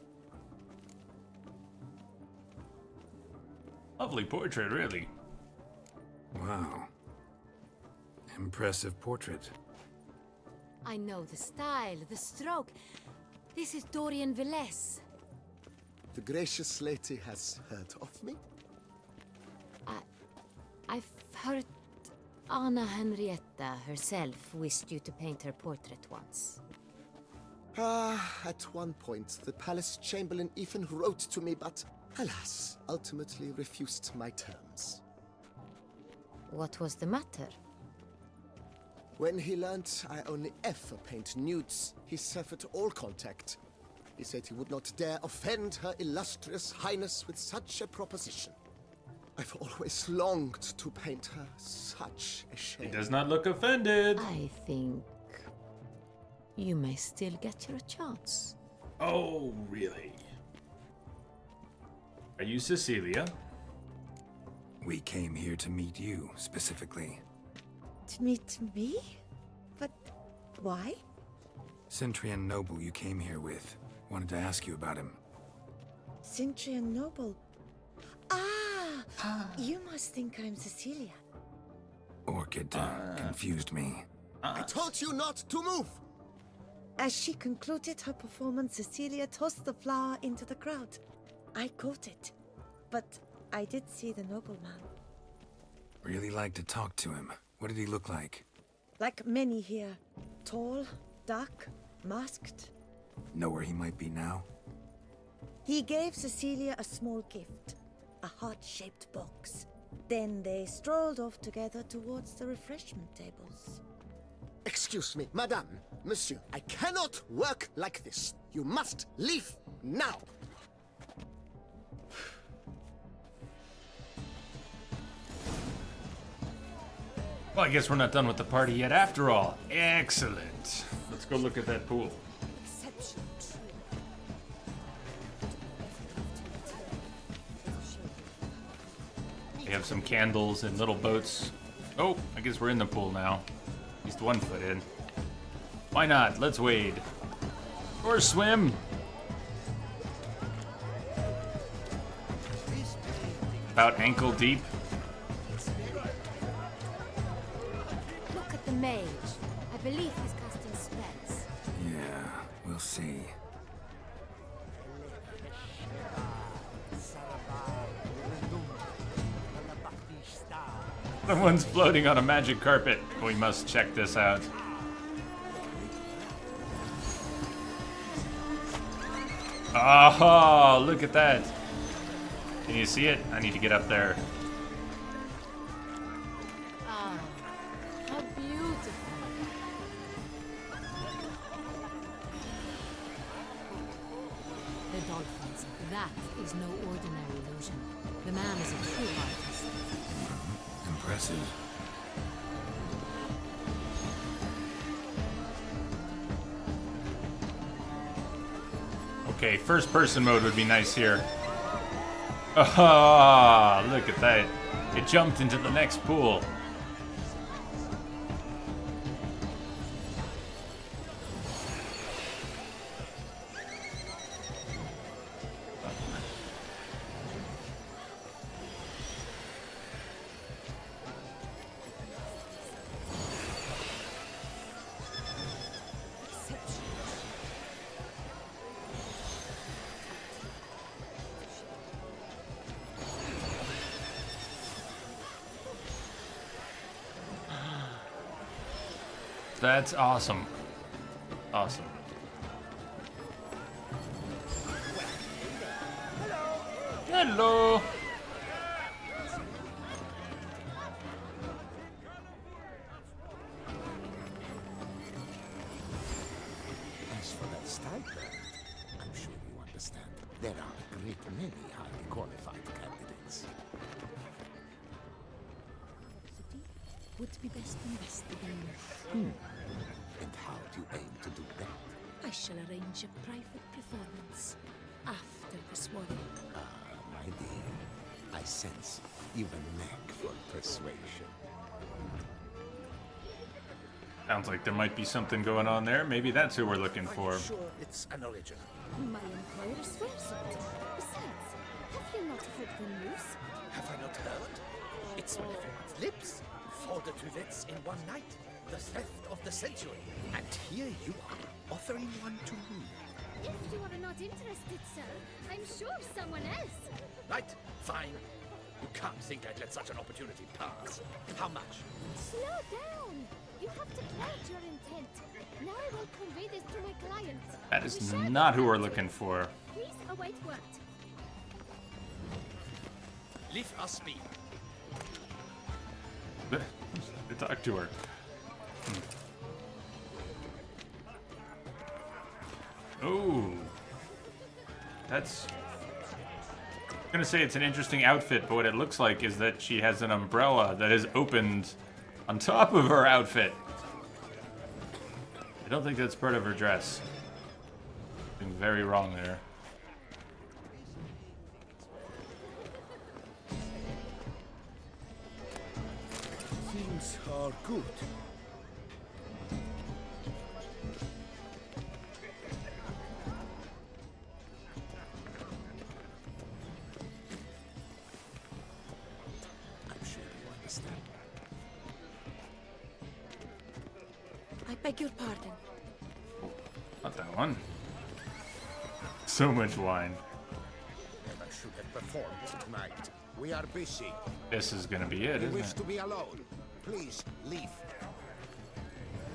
Lovely portrait, really. Wow. Impressive portrait. I know the style, the stroke. This is Dorian Velez. The gracious lady has heard of me? I've heard Anna Henrietta herself wished you to paint her portrait once. At one point, the palace chamberlain even wrote to me, but alas, ultimately refused my terms. What was the matter? When he learned I only ever paint nudes, he severed all contact. He said he would not dare offend her illustrious highness with such a proposition. I've always longed to paint her. Such a shame. He does not look offended. I think you may still get your chance. Oh, really? Are you Cecilia? We came here to meet you, specifically. To meet me? But why? Centrian noble you came here with. Wanted to ask you about him. Centrian noble. You must think I'm Cecilia. Orchid confused me. I told you not to move! As she concluded her performance, Cecilia tossed the flower into the crowd. I caught it, but I did see the nobleman. Really like to talk to him. What did he look like? Like many here. Tall, dark, masked. Know where he might be now? He gave Cecilia a small gift, a heart-shaped box. Then they strolled off together towards the refreshment tables. Excuse me, madame, monsieur, I cannot work like this. You must leave now. Well, I guess we're not done with the party yet after all. Excellent. Let's go look at that pool. They have some candles and little boats. Oh, I guess we're in the pool now. At least 1 foot in. Why not? Let's wade. Or swim. About ankle deep. Look at the mage. I believe he's casting spells. Yeah, we'll see. Someone's floating on a magic carpet. We must check this out. Oh, look at that. Can you see it? I need to get up there. Ah, how beautiful. The dolphins. That is no ordinary illusion. The man is a true artist. Impressive. Okay, first person mode would be nice here. Ah, look at that. It jumped into the next pool. That's awesome. Awesome. Hello. As for that stipend, I'm sure you understand. There are a great many highly qualified candidates. Would be best invested And how do you aim to do that? I shall arrange a private performance after the swarming. My dear, I sense you've a knack for persuasion. Sounds like there might be something going on there. Maybe that's who we're looking for. Sure, it's an original. My employer swears it. Besides, have you not heard the news? Have I not heard? It's on everyone's lips. 4 duets in one night. The theft of the century. And here you are, offering one to me. If you are not interested, sir, I'm sure someone else. Right, fine. You can't think I'd let such an opportunity pass. How much? Slow down. You have to cloud your intent. Now I will convey this to my client. That is not who we're looking for. Please await word. Leave us be. Talk to her. Oh, that's. I'm gonna say it's an interesting outfit, but what it looks like is that she has an umbrella that is opened on top of her outfit. I don't think that's part of her dress. Something very wrong there. Things are good. I'm sure you understand. I beg your pardon. Not that one. So much wine. Never should have performed tonight. We are busy. This is gonna be it, We isn't wish it? to be alone. Please leave.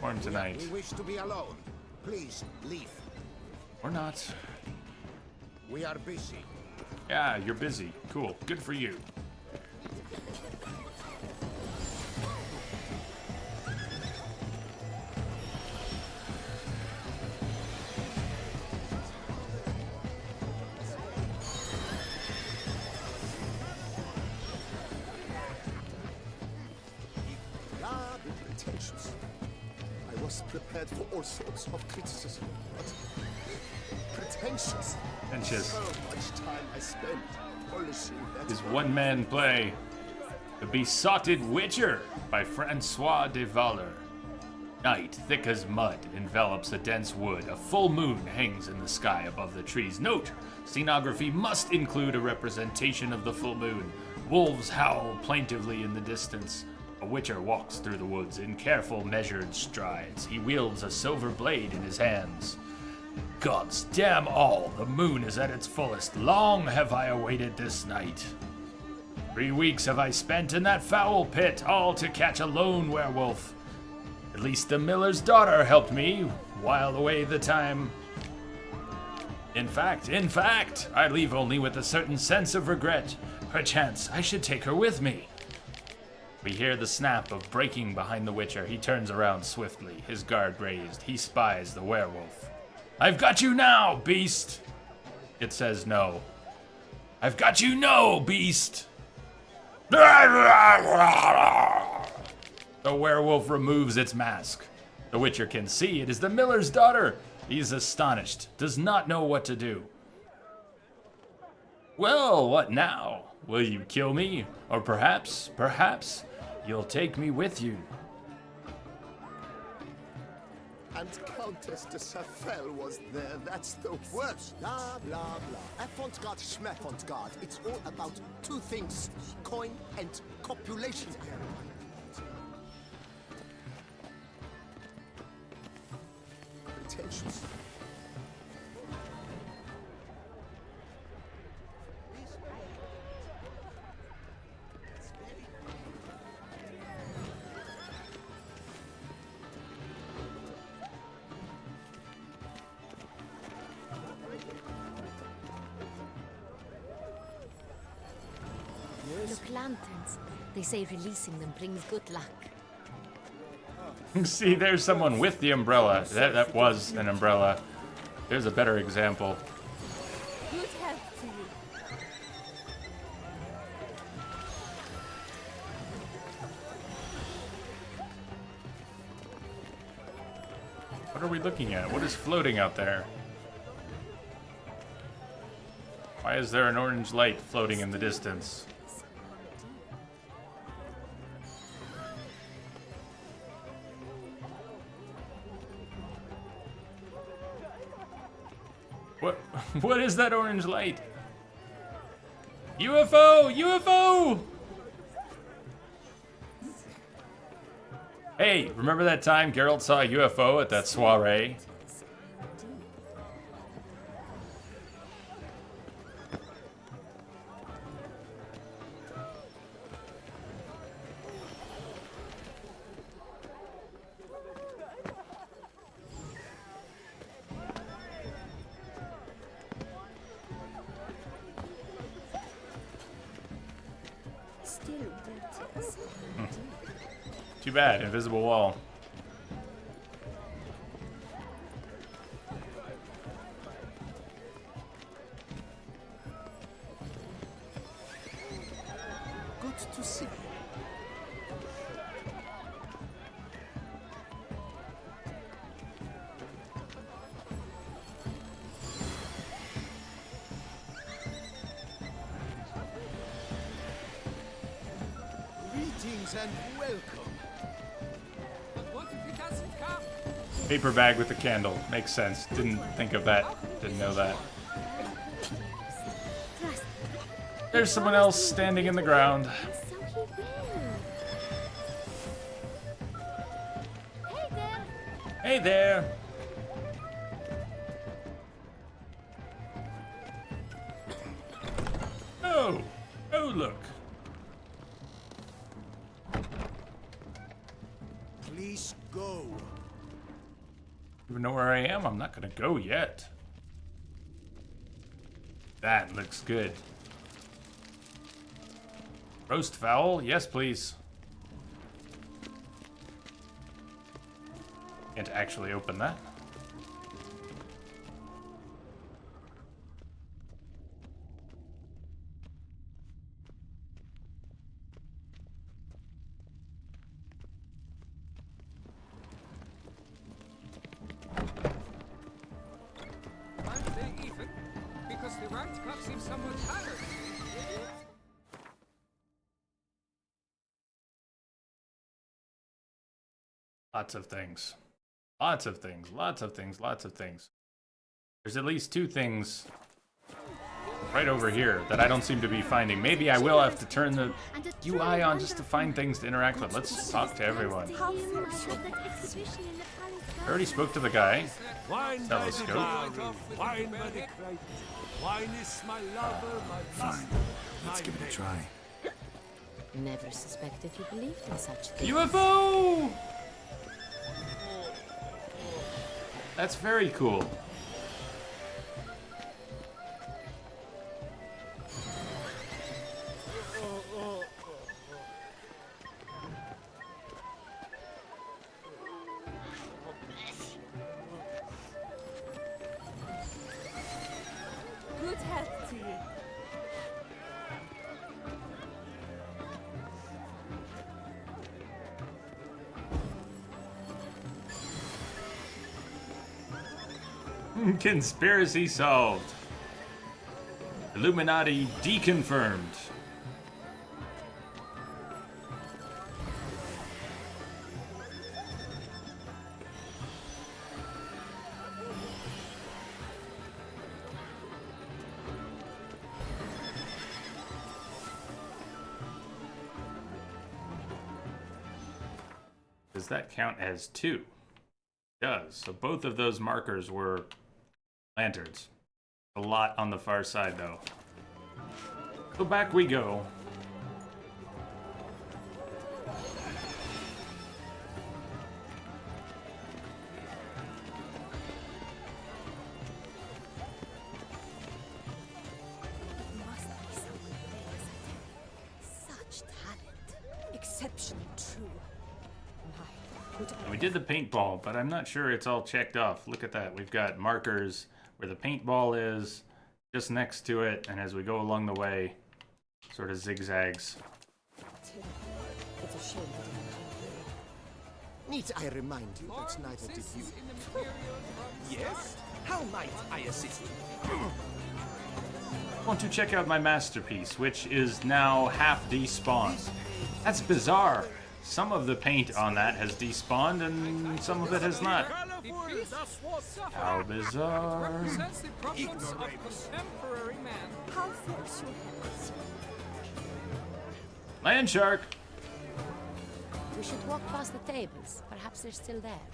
Form tonight. We wish to be alone. Please leave. Or not. We are busy. Yeah, you're busy. Cool. Good for you. Rather pretentious. I was prepared for all sorts of criticism, but pretentious. Pretentious. So much time I spent polishing that. His one-man play. The Besotted Witcher by Francois de Valer. Night, thick as mud, envelops a dense wood. A full moon hangs in the sky above the trees. Note, scenography must include a representation of the full moon. Wolves howl plaintively in the distance. A witcher walks through the woods in careful, measured strides. He wields a silver blade in his hands. Gods damn all, the moon is at its fullest. Long have I awaited this night. 3 weeks have I spent in that foul pit, all to catch a lone werewolf. At least the miller's daughter helped me while away the time. In fact, I leave only with a certain sense of regret. Perchance I should take her with me. We hear the snap of breaking behind the witcher. He turns around swiftly, his guard raised. He spies the werewolf. I've got you now, beast! It says no. I've got you no, beast! The werewolf removes its mask. The witcher can see it is the miller's daughter. He's astonished, does not know what to do. Well, what now? Will you kill me? Or perhaps, you'll take me with you. And Countess de Safel was there. That's the worst. Blah, blah, blah. Avant-garde, schmavant-garde. It's all about two things. Coin and copulation. Pretentious. Look, lanterns. They say releasing them brings good luck. See, there's someone with the umbrella. That was an umbrella. There's a better example. Good health to you. What are we looking at? What is floating out there? Why is there an orange light floating in the distance? What is that orange light? UFO! UFO! Hey, remember that time Geralt saw a UFO at that soiree? Too bad, invisible wall. Good to see. Greetings and welcome. What if he doesn't come? Paper bag with a candle. Makes sense. Didn't think of that. Didn't know that. There's someone else standing in the ground. Hey there. Oh. Oh, look. Please go. Even know where I am? I'm not gonna go yet. That looks good. Roast fowl? Yes, please. Can't actually open that. Aren't they even? Because the right cup seems somewhat tired. Lots of things. Lots of things. Lots of things. Lots of things. There's at least 2 things right over here that I don't seem to be finding. Maybe I will have to turn the UI on just to find things to interact with. Let's talk to everyone. I already spoke to the guy. Telescope. Fine. Let's give it a try. Never suspected you believed in such things. UFO! That's very cool. Good health to you. Conspiracy solved. Illuminati deconfirmed. Does that count as 2? It does. So both of those markers were lanterns. A lot on the far side, though. So back we go. Such talent. Exceptionally true. And we did the paintball, but I'm not sure it's all checked off. Look at that. We've got markers where the paintball is, just next to it, and as we go along the way, sort of zigzags. It's a shame. Need I remind you that neither did you? Yes? How might I assist you? Want to check out my masterpiece, which is now half despawned. That's bizarre. Some of the paint on that has despawned and some of it has not. How bizarre. Represents the problems of contemporary man. How things should Land shark. We should walk past the tables. Perhaps they're still there.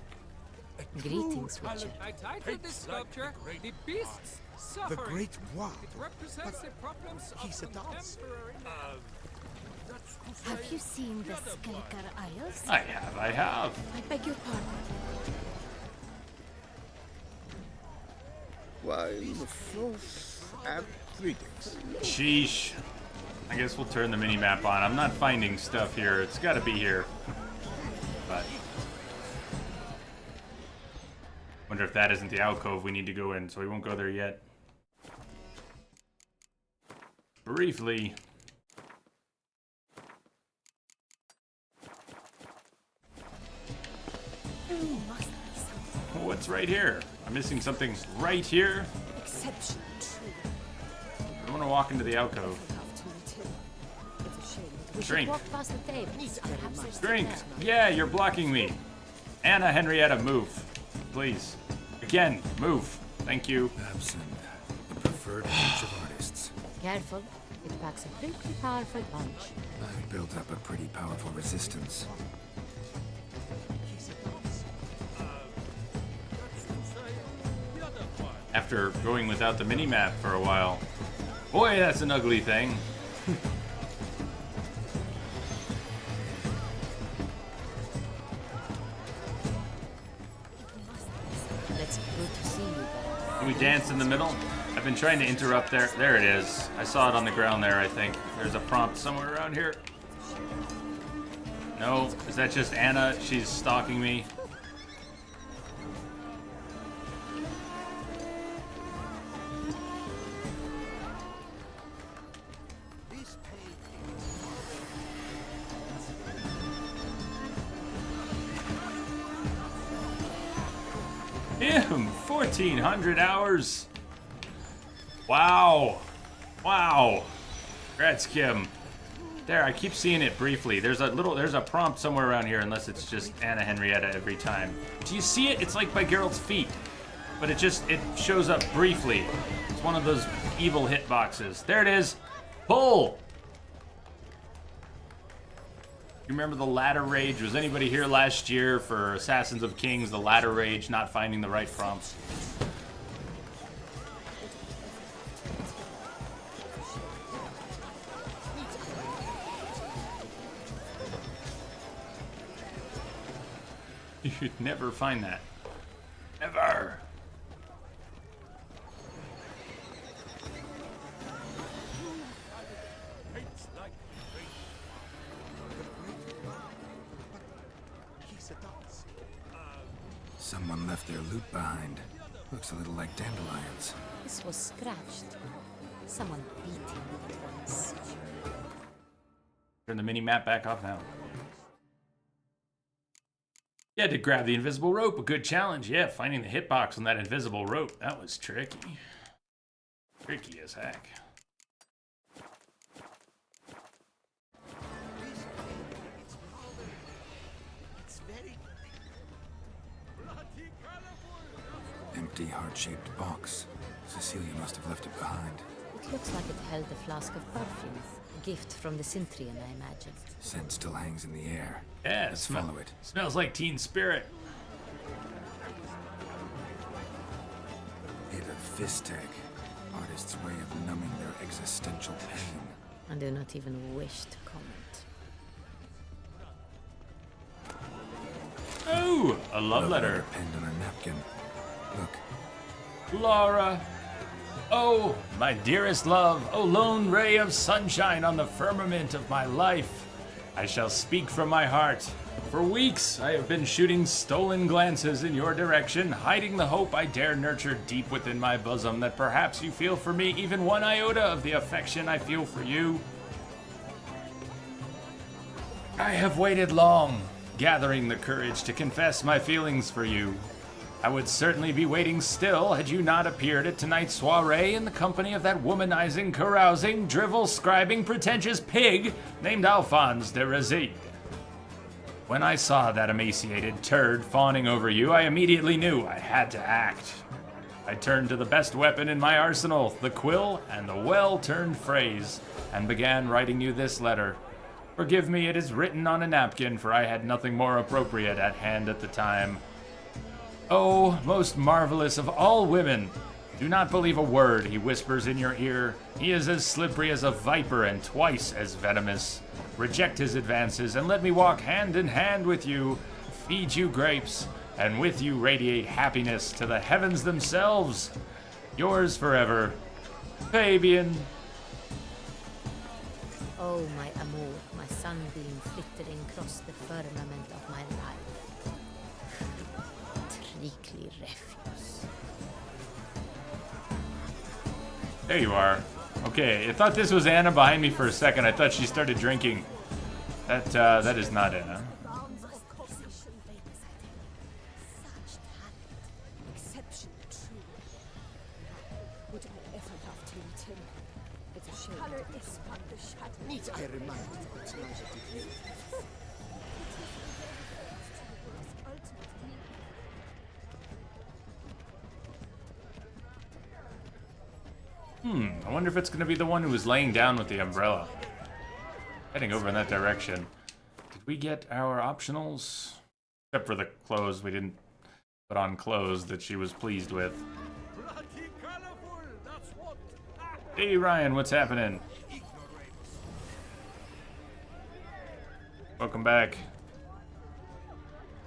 Greetings, Witcher. I titled this sculpture, The Beast's Suffering. The Great Wand. It represents the problems of contemporary man. Have you seen the Skelliger Isles? I have. I beg your pardon. Wine, froth, and greetings. Sheesh. I guess we'll turn the mini-map on. I'm not finding stuff here. It's gotta be here. But wonder if that isn't the alcove we need to go in, so we won't go there yet. Briefly. What's right here? I'm missing something right here. Exception true. I want to walk into the alcove. We Drink. should walk past the tables. Perhaps they're still Drink. there. Yeah, you're blocking me. Anna Henrietta, move. Please. Again, move. Thank you. Absinthe, the preferred punch of artists. Careful. It packs a pretty powerful punch. I've built up a pretty powerful resistance. After going without the mini-map for a while. Boy, that's an ugly thing. It's good to see you back. Can we dance in the middle? I've been trying to interrupt there. There it is. I saw it on the ground there, I think. There's a prompt somewhere around here. No, is that just Anna? She's stalking me. Him! 1,400 hours! Wow! Wow! Congrats, Kim. There, I keep seeing it briefly. There's a prompt somewhere around here, unless it's just Anna Henrietta every time. Do you see it? It's like by Geralt's feet, but it shows up briefly. It's one of those evil hitboxes. There it is. Pull. You remember the ladder rage? Was anybody here last year for Assassins of Kings? The ladder rage, not finding the right prompts. You should never find that. Never. Someone left their loot behind. Looks a little like dandelions. This was scratched. Someone beat him with it once. Turn the mini-map back off now. Yeah, to grab the invisible rope, a good challenge. Yeah, finding the hitbox on that invisible rope, that was tricky. Tricky as heck. Empty, heart-shaped box. Cecilia must have left it behind. It looks like it held a flask of perfume. A gift from the Cintrian, I imagine. Scent still hangs in the air. Yeah, let's follow it. Smells like teen spirit. Hit a fist tag. Artist's way of numbing their existential pain. I do not even wish to comment. Oh, a love letter. Penned on a napkin. Look. Laura. Oh, my dearest love, oh lone ray of sunshine on the firmament of my life. I shall speak from my heart. For weeks, I have been shooting stolen glances in your direction, hiding the hope I dare nurture deep within my bosom that perhaps you feel for me even one iota of the affection I feel for you. I have waited long, gathering the courage to confess my feelings for you. I would certainly be waiting still had you not appeared at tonight's soiree in the company of that womanizing, carousing, drivel-scribing, pretentious pig named Alphonse de Razide. When I saw that emaciated turd fawning over you, I immediately knew I had to act. I turned to the best weapon in my arsenal, the quill and the well-turned phrase, and began writing you this letter. Forgive me, it is written on a napkin, for I had nothing more appropriate at hand at the time. Oh, most marvelous of all women, do not believe a word he whispers in your ear. He is as slippery as a viper and twice as venomous. Reject his advances and let me walk hand in hand with you, feed you grapes, and with you radiate happiness to the heavens themselves. Yours forever, Fabian. Oh, my amour, my sunbeam flittering across the firmament of my life. Treacly refuse. There you are. Okay, I thought this was Anna behind me for a second. I thought she started drinking. That is not Anna. Needs I remind you, it's not a degree. I wonder if it's going to be the one who was laying down with the umbrella. Heading over in that direction. Did we get our optionals? Except for the clothes. We didn't put on clothes that she was pleased with. Hey Ryan, what's happening? Welcome back.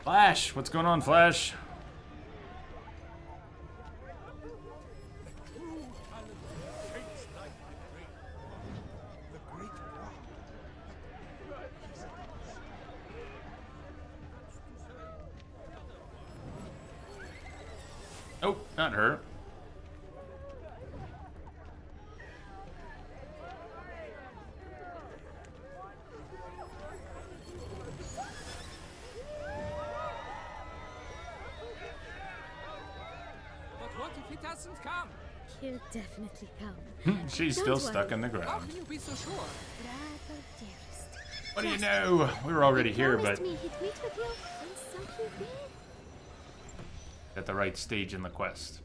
Flash, what's going on, Flash? Nope, not her. But what if he doesn't come? He'll definitely come. She's Don't still worry. stuck in the How ground. can you be so sure? Bravo, dearest. What do you know? We were already here, but Promised me he'd meet with you, and so he did. at the right stage in the quest.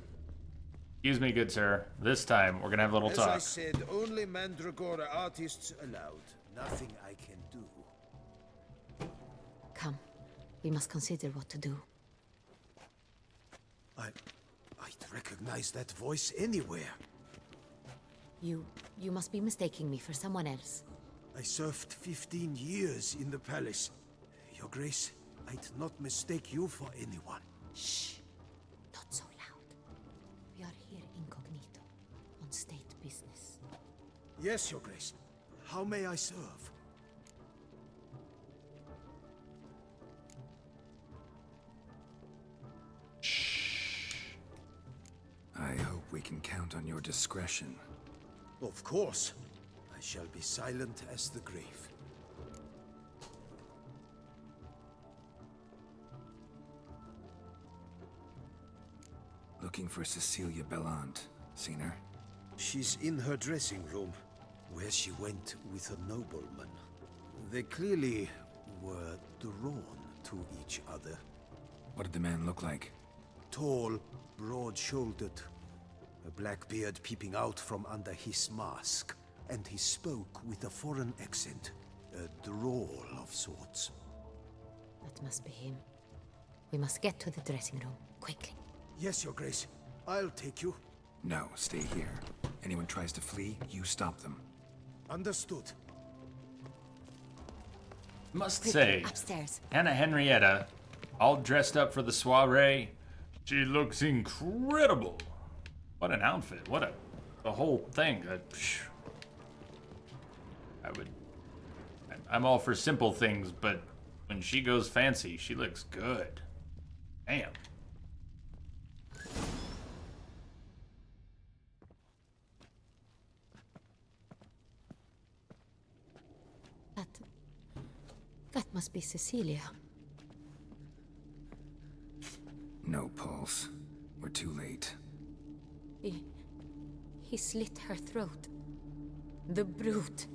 Excuse me, good sir. This time, we're gonna have a little As I talk. said, only Mandragora artists allowed. Nothing I can do. Come. We must consider what to do. I'd recognize that voice anywhere. You must be mistaking me for someone else. I served 15 years in the palace. Your Grace, I'd not mistake you for anyone. Shh. Not so loud. We are here incognito, on state business. Yes, Your Grace. How may I serve? I hope we can count on your discretion. Of course. I shall be silent as the grave. Looking for Cecilia Bellant. Seen her? She's in her dressing room, where she went with a nobleman. They clearly were drawn to each other. What did the man look like? Tall, broad-shouldered, a black beard peeping out from under his mask, and he spoke with a foreign accent, a drawl of sorts. That must be him. We must get to the dressing room, quickly. Yes, Your Grace. I'll take you. No, stay here. Anyone tries to flee, you stop them. Understood. Must Quickly, say, upstairs. Anna Henrietta, all dressed up for the soiree, she looks incredible. What an outfit! What the whole thing. I'm all for simple things, but when she goes fancy, she looks good. Damn. That must be Cecilia. No pulse. We're too late. He slit her throat. The brute.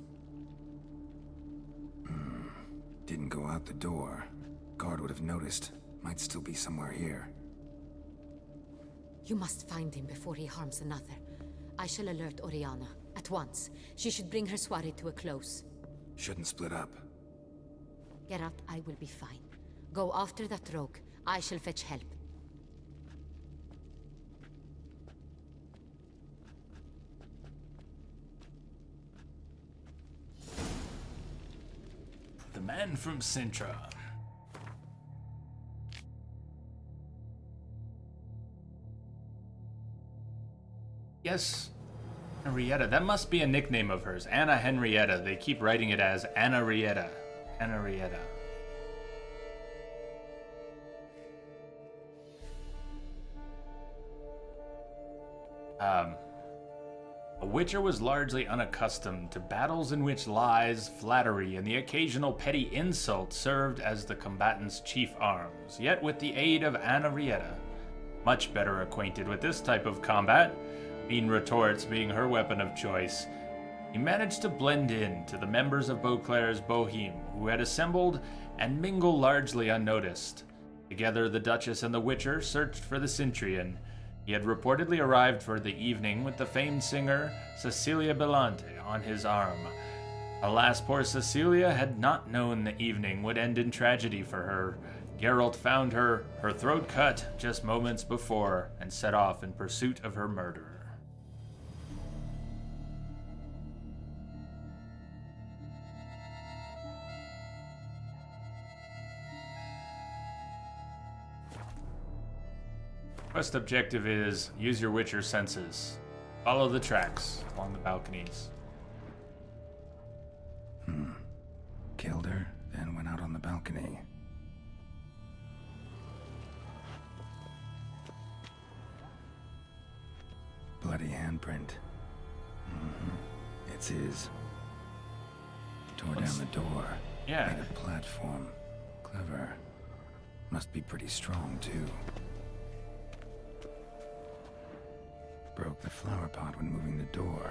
Didn't go out the door. Guard would have noticed. Might still be somewhere here. You must find him before he harms another. I shall alert Oriana. At once. She should bring her soiree to a close. Shouldn't split up. Geralt, I will be fine. Go after that rogue. I shall fetch help. The man from Sintra. Yes, Henrietta. That must be a nickname of hers. Anna Henrietta. They keep writing it as Anna Rietta. Anna Rietta. A witcher was largely unaccustomed to battles in which lies, flattery, and the occasional petty insult served as the combatant's chief arms. Yet with the aid of Anna Rietta, much better acquainted with this type of combat, mean retorts being her weapon of choice, he managed to blend in to the members of Beauclair's Boheme, who had assembled and mingle largely unnoticed. Together, the Duchess and the Witcher searched for the Cintrian. He had reportedly arrived for the evening with the famed singer Cecilia Bellante on his arm. Alas, poor Cecilia had not known the evening would end in tragedy for her. Geralt found her throat cut just moments before, and set off in pursuit of her murderer. Quest objective is use your Witcher senses. Follow the tracks along the balconies. Killed her, then went out on the balcony. Bloody handprint. It's his. Tore down the door. Yeah. Made a platform. Clever. Must be pretty strong, too. Broke the flower pot when moving the door,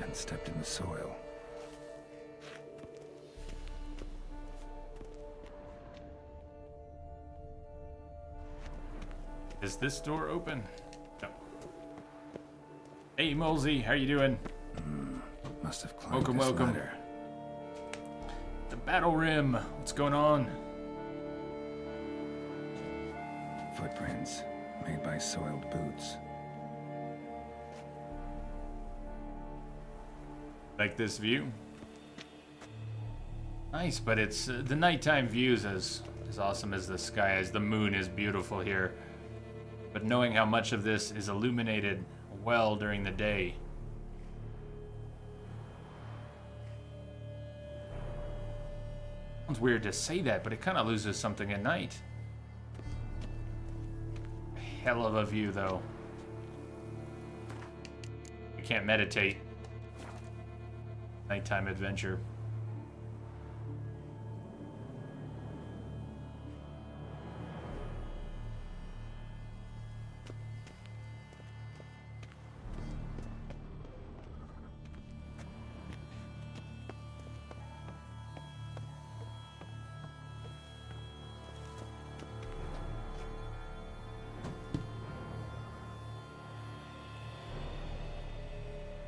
then stepped in the soil. Is this door open? No. Hey, Molesy, how you doing? Must have climbed this Welcome. ladder. The Battle Rim. What's going on? Footprints made by soiled boots. Like this view? Nice, but it's the nighttime views as awesome as the sky is. The moon is beautiful here. But knowing how much of this is illuminated well during the day. Sounds weird to say that, but it kind of loses something at night. Hell of a view, though. You can't meditate. Nighttime adventure.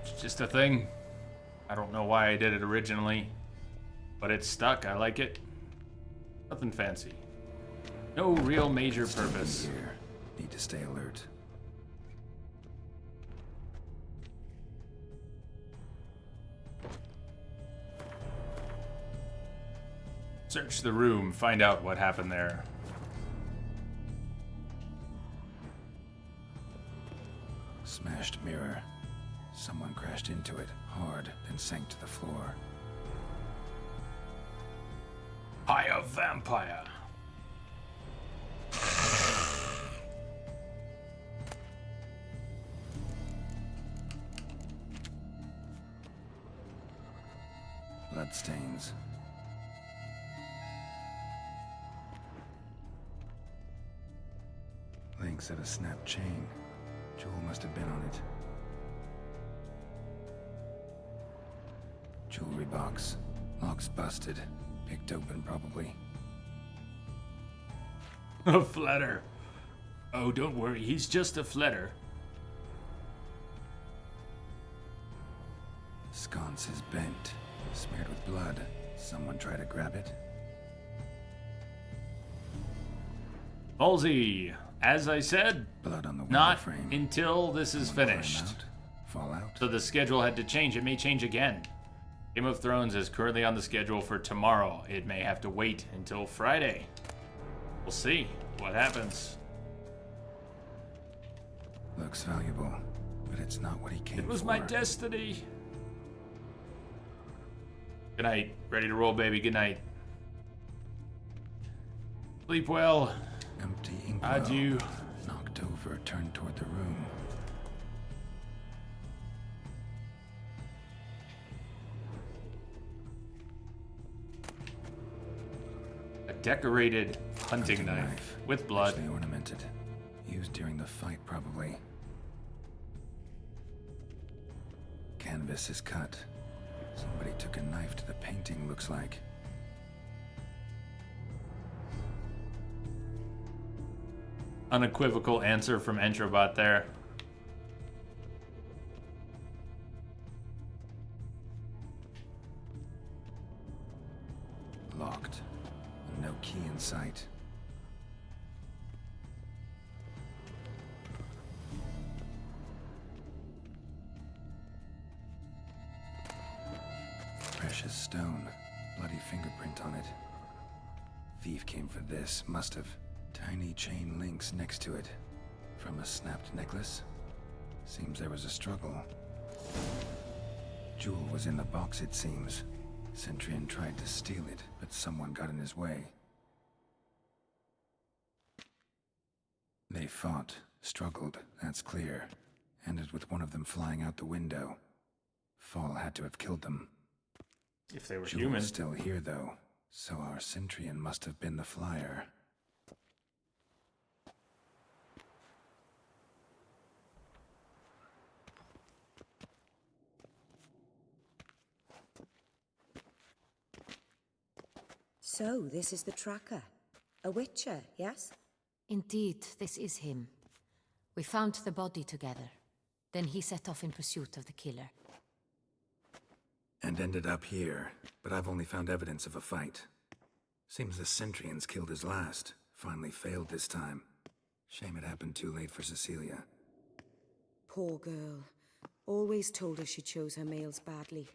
It's just a thing. I don't know why I did it originally, but it's stuck. I like it. Nothing fancy. No real major purpose. Here. Need to stay alert. Search the room, find out what happened there. Smashed mirror. Someone crashed into it hard, then sank to the floor. I a vampire. Bloodstains. Links of a snapped chain. Jewel must have been on it. Jewelry box. Lock's busted. Picked open, probably. A fletter. Oh, don't worry, he's just a fletter. Sconce is bent. Smeared with blood. Someone try to grab it? Halsey, as I said, blood on the not frame. until this is finished. Fall out. So the schedule had to change. It may change again. Game of Thrones is currently on the schedule for tomorrow. It may have to wait until Friday. We'll see what happens. Looks valuable, but it's not what he came for. It was my destiny. Good night. Ready to roll, baby. Good night. Sleep well. Empty ink. Adieu. Knocked over, turned toward the room. A decorated hunting knife with blood. Richly ornamented. Used during the fight, probably. Canvas is cut. Somebody took a knife to the painting, looks like. Unequivocal answer from Entrobot there. Locked. No key in sight. Precious stone. Bloody fingerprint on it. Thief came for this, must have. Tiny chain links next to it. From a snapped necklace? Seems there was a struggle. Jewel was in the box, it seems. Centurion tried to steal it, but someone got in his way. They fought, struggled, that's clear. Ended with one of them flying out the window. Fall had to have killed them. If they were Jewel's human. Still here, though. So our Centurion must have been the flyer. So, this is the tracker. A witcher, yes? Indeed, this is him. We found the body together. Then he set off in pursuit of the killer. And ended up here, but I've only found evidence of a fight. Seems the Centrians killed his last. Finally failed this time. Shame it happened too late for Cecilia. Poor girl. Always told her she chose her males badly.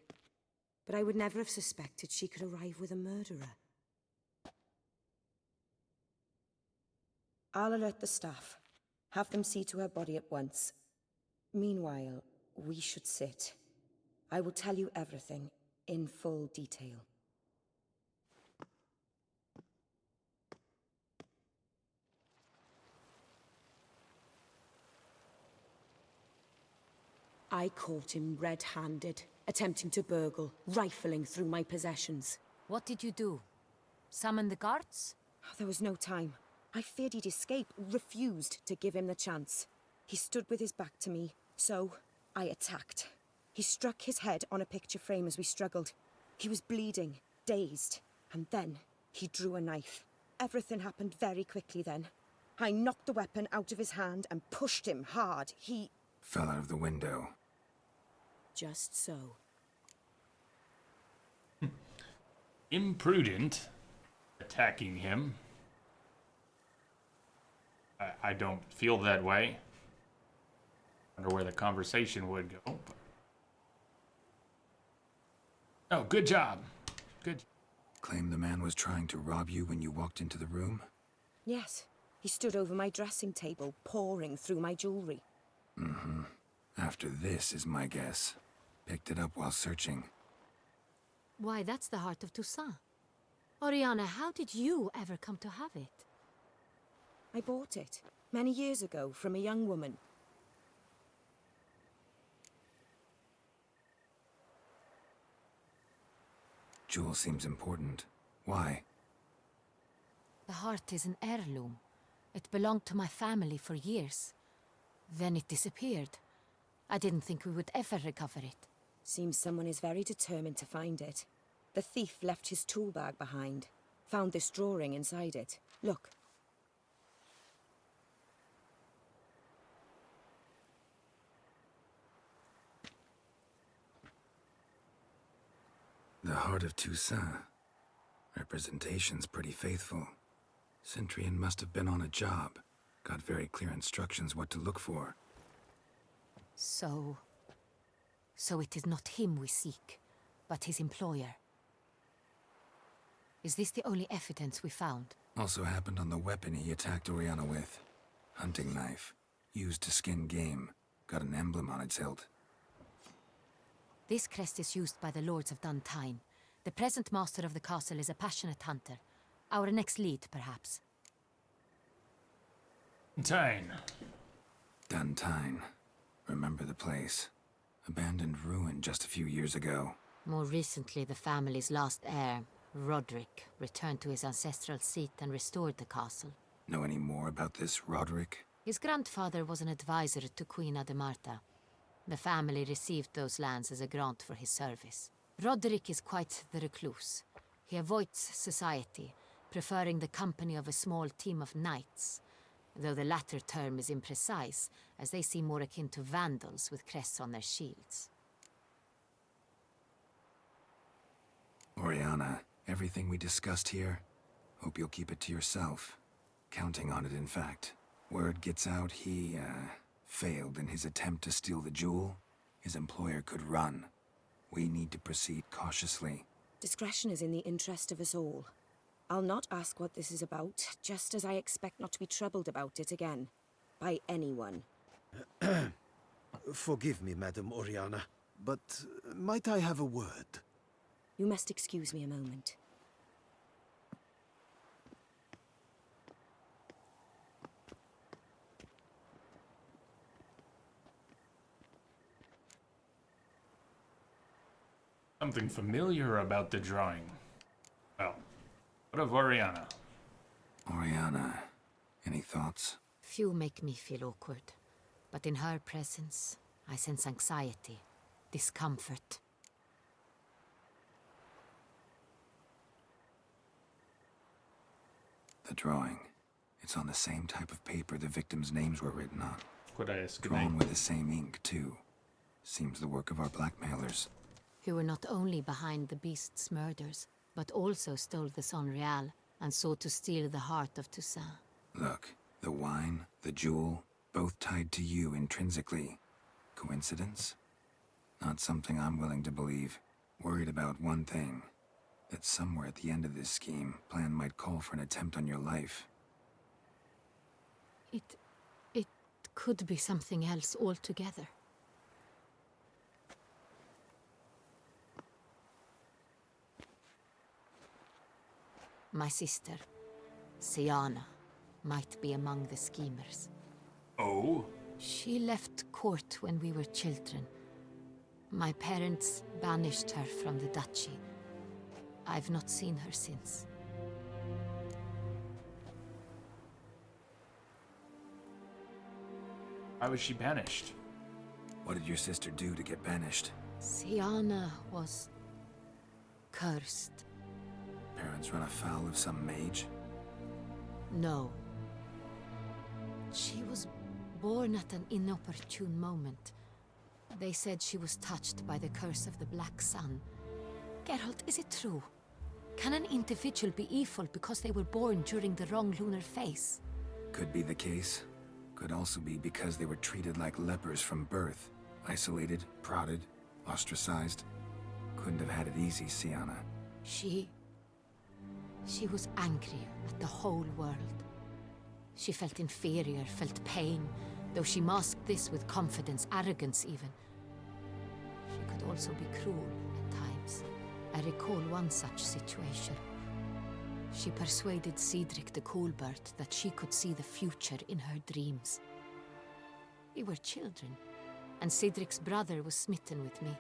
But I would never have suspected she could arrive with a murderer. I'll alert the staff. Have them see to her body at once. Meanwhile, we should sit. I will tell you everything, in full detail. I caught him red-handed, attempting to burgle, rifling through my possessions. What did you do? Summon the guards? There was no time. I feared he'd escape, refused to give him the chance. He stood with his back to me, so I attacked. He struck his head on a picture frame as we struggled. He was bleeding, dazed, and then he drew a knife. Everything happened very quickly then. I knocked the weapon out of his hand and pushed him hard. He fell out of the window. Just so. Imprudent. Attacking him. I don't feel that way. Wonder where the conversation would go. Oh, good job. Good. Claim the man was trying to rob you when you walked into the room? Yes. He stood over my dressing table, pouring through my jewelry. Mm-hmm. After this is my guess. Picked it up while searching. Why, that's the heart of Toussaint. Oriana, how did you ever come to have it? I bought it, many years ago, from a young woman. Jewel seems important. Why? The heart is an heirloom. It belonged to my family for years. Then it disappeared. I didn't think we would ever recover it. Seems someone is very determined to find it. The thief left his tool bag behind. Found this drawing inside it. Look. The heart of Toussaint. Representation's pretty faithful. Centrian must have been on a job. Got very clear instructions what to look for. So it is not him we seek, but his employer. Is this the only evidence we found? Also happened on the weapon he attacked Oriana with. Hunting knife. Used to skin game. Got an emblem on its hilt. This crest is used by the Lords of Duntine. The present master of the castle is a passionate hunter. Our next lead, perhaps. Duntine. Duntine. Remember the place. Abandoned ruin just a few years ago. More recently, the family's last heir, Roderick, returned to his ancestral seat and restored the castle. Know any more about this Roderick? His grandfather was an advisor to Queen Ademarta. The family received those lands as a grant for his service. Roderick is quite the recluse. He avoids society, preferring the company of a small team of knights, though the latter term is imprecise, as they seem more akin to vandals with crests on their shields. Oriana, everything we discussed here, hope you'll keep it to yourself. Counting on it, in fact. Word gets out he, failed in his attempt to steal the jewel. His employer could run. We need to proceed cautiously. Discretion is in the interest of us all. I'll not ask what this is about, just as I expect not to be troubled about it again. By anyone. Forgive me, Madam Oriana, but might I have a word? You must excuse me a moment. Something familiar about the drawing. Well, what of Oriana? Oriana, any thoughts? Few make me feel awkward, but in her presence, I sense anxiety, discomfort. The drawing. It's on the same type of paper the victims' names were written on. Quaesque Drawn with the same ink, too. Seems the work of our blackmailers. Who were not only behind the beast's murders, but also stole the Son Real and sought to steal the heart of Toussaint. Look, the wine, the jewel, both tied to you intrinsically. Coincidence? Not something I'm willing to believe. Worried about one thing. That somewhere at the end of this scheme, plan might call for an attempt on your life. It could be something else altogether. My sister, Siana, might be among the schemers. Oh? She left court when we were children. My parents banished her from the duchy. I've not seen her since. Why was she banished? What did your sister do to get banished? Siana was cursed. Parents run afoul of some mage? No. She was born at an inopportune moment. They said she was touched by the curse of the Black Sun. Geralt, is it true? Can an individual be evil because they were born during the wrong lunar phase? Could be the case. Could also be because they were treated like lepers from birth. Isolated, prodded, ostracized. Couldn't have had it easy, Siana. She was angry at the whole world. She felt inferior, felt pain, though she masked this with confidence, arrogance even. She could also be cruel at times. I recall one such situation. She persuaded Cedric the Coolbert that she could see the future in her dreams. We were children, and Cedric's brother was smitten with me.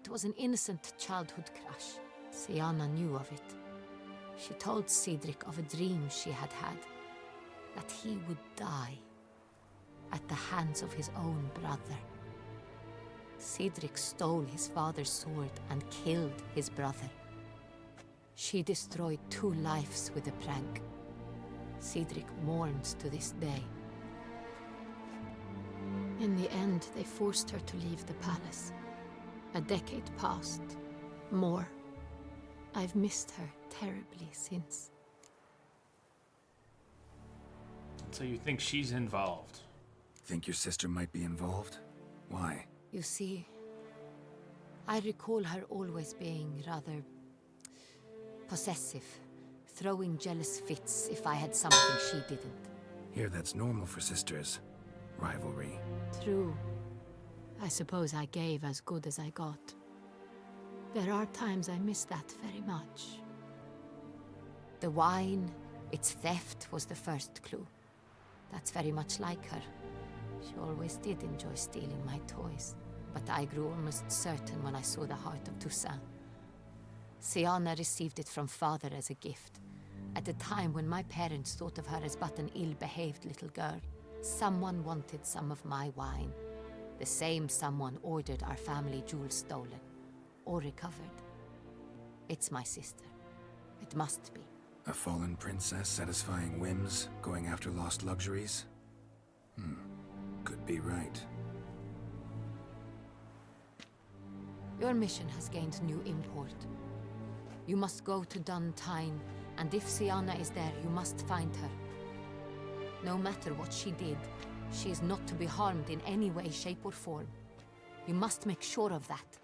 It was an innocent childhood crush. Siana knew of it. She told Cedric of a dream she had had, that he would die at the hands of his own brother. Cedric stole his father's sword and killed his brother. She destroyed 2 lives with a prank. Cedric mourns to this day. In the end, they forced her to leave the palace. A decade passed. More. I've missed her terribly since. So you think she's involved? Think your sister might be involved? Why? You see, I recall her always being rather possessive, throwing jealous fits if I had something she didn't. Here, that's normal for sisters. Rivalry. True. I suppose I gave as good as I got. There are times I miss that very much. The wine, its theft was the first clue. That's very much like her. She always did enjoy stealing my toys, but I grew almost certain when I saw the heart of Toussaint. Siana received it from father as a gift, at a time when my parents thought of her as but an ill-behaved little girl. Someone wanted some of my wine. The same someone ordered our family jewels stolen, or recovered. It's my sister. It must be. A fallen princess satisfying whims, going after lost luxuries? Could be right. Your mission has gained new import. You must go to Duntine, and if Siana is there, you must find her. No matter what she did, she is not to be harmed in any way, shape, or form. You must make sure of that.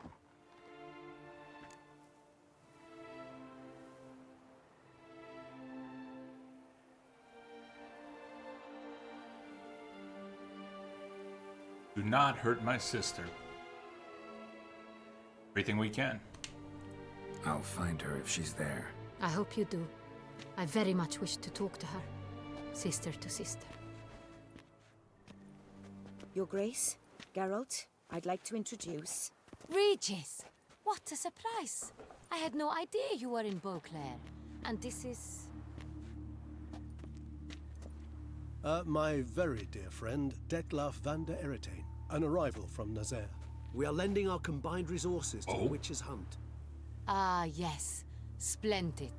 Do not hurt my sister. Everything we can. I'll find her if she's there. I hope you do. I very much wish to talk to her. Sister to sister. Your Grace, Geralt, I'd like to introduce... Regis! What a surprise! I had no idea you were in Beauclair. And this is... My very dear friend, Detlaf van der Eretain, an arrival from Nazaire. We are lending our combined resources to the Witch's Hunt. Ah, yes. Splendid.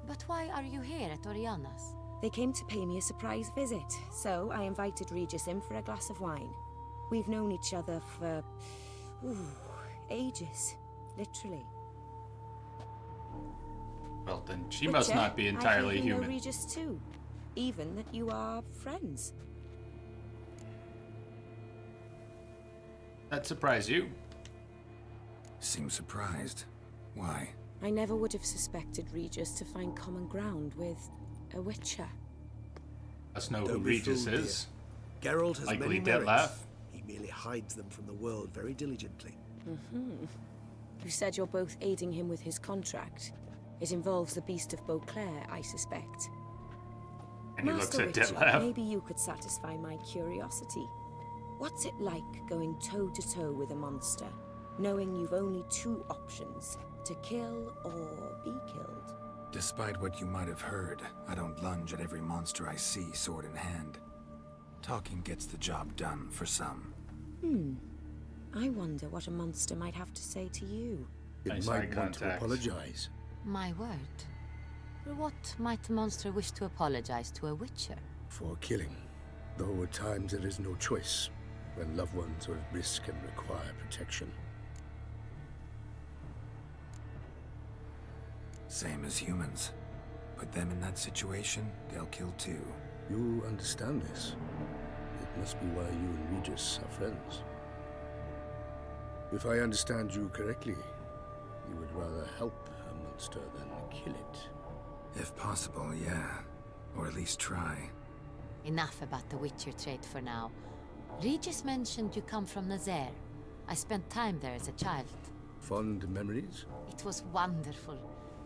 But why are you here at Oriana's? They came to pay me a surprise visit, so I invited Regis in for a glass of wine. We've known each other for... ages. Literally. Well, then she must not be entirely I human. know Regis too. Even that you are friends. That surprised you? Seem surprised. Why? I never would have suspected Regis to find common ground with a witcher. Us know who Don't be Regis fooled, is. dear. Geralt has Likely many merits. Detlef. He merely hides them from the world very diligently. You said you're both aiding him with his contract. It involves the Beast of Beauclair, I suspect. And he looks Master at Witcher, Detlef. maybe you could satisfy my curiosity. What's it like going toe-to-toe with a monster, knowing you've only two options, to kill or be killed? Despite what you might have heard, I don't lunge at every monster I see sword in hand. Talking gets the job done for some. I wonder what a monster might have to say to you. It might want to apologize. My word. For what might a monster wish to apologize to a witcher? For killing. Though at times there is no choice, when loved ones are at risk and require protection. Same as humans. Put them in that situation, they'll kill too. You understand this. It must be why you and Regis are friends. If I understand you correctly, you would rather help a monster than kill it. If possible, yeah. Or at least try. Enough about the Witcher trait for now. Regis mentioned you come from Nazaire. I spent time there as a child. Fond memories? It was wonderful.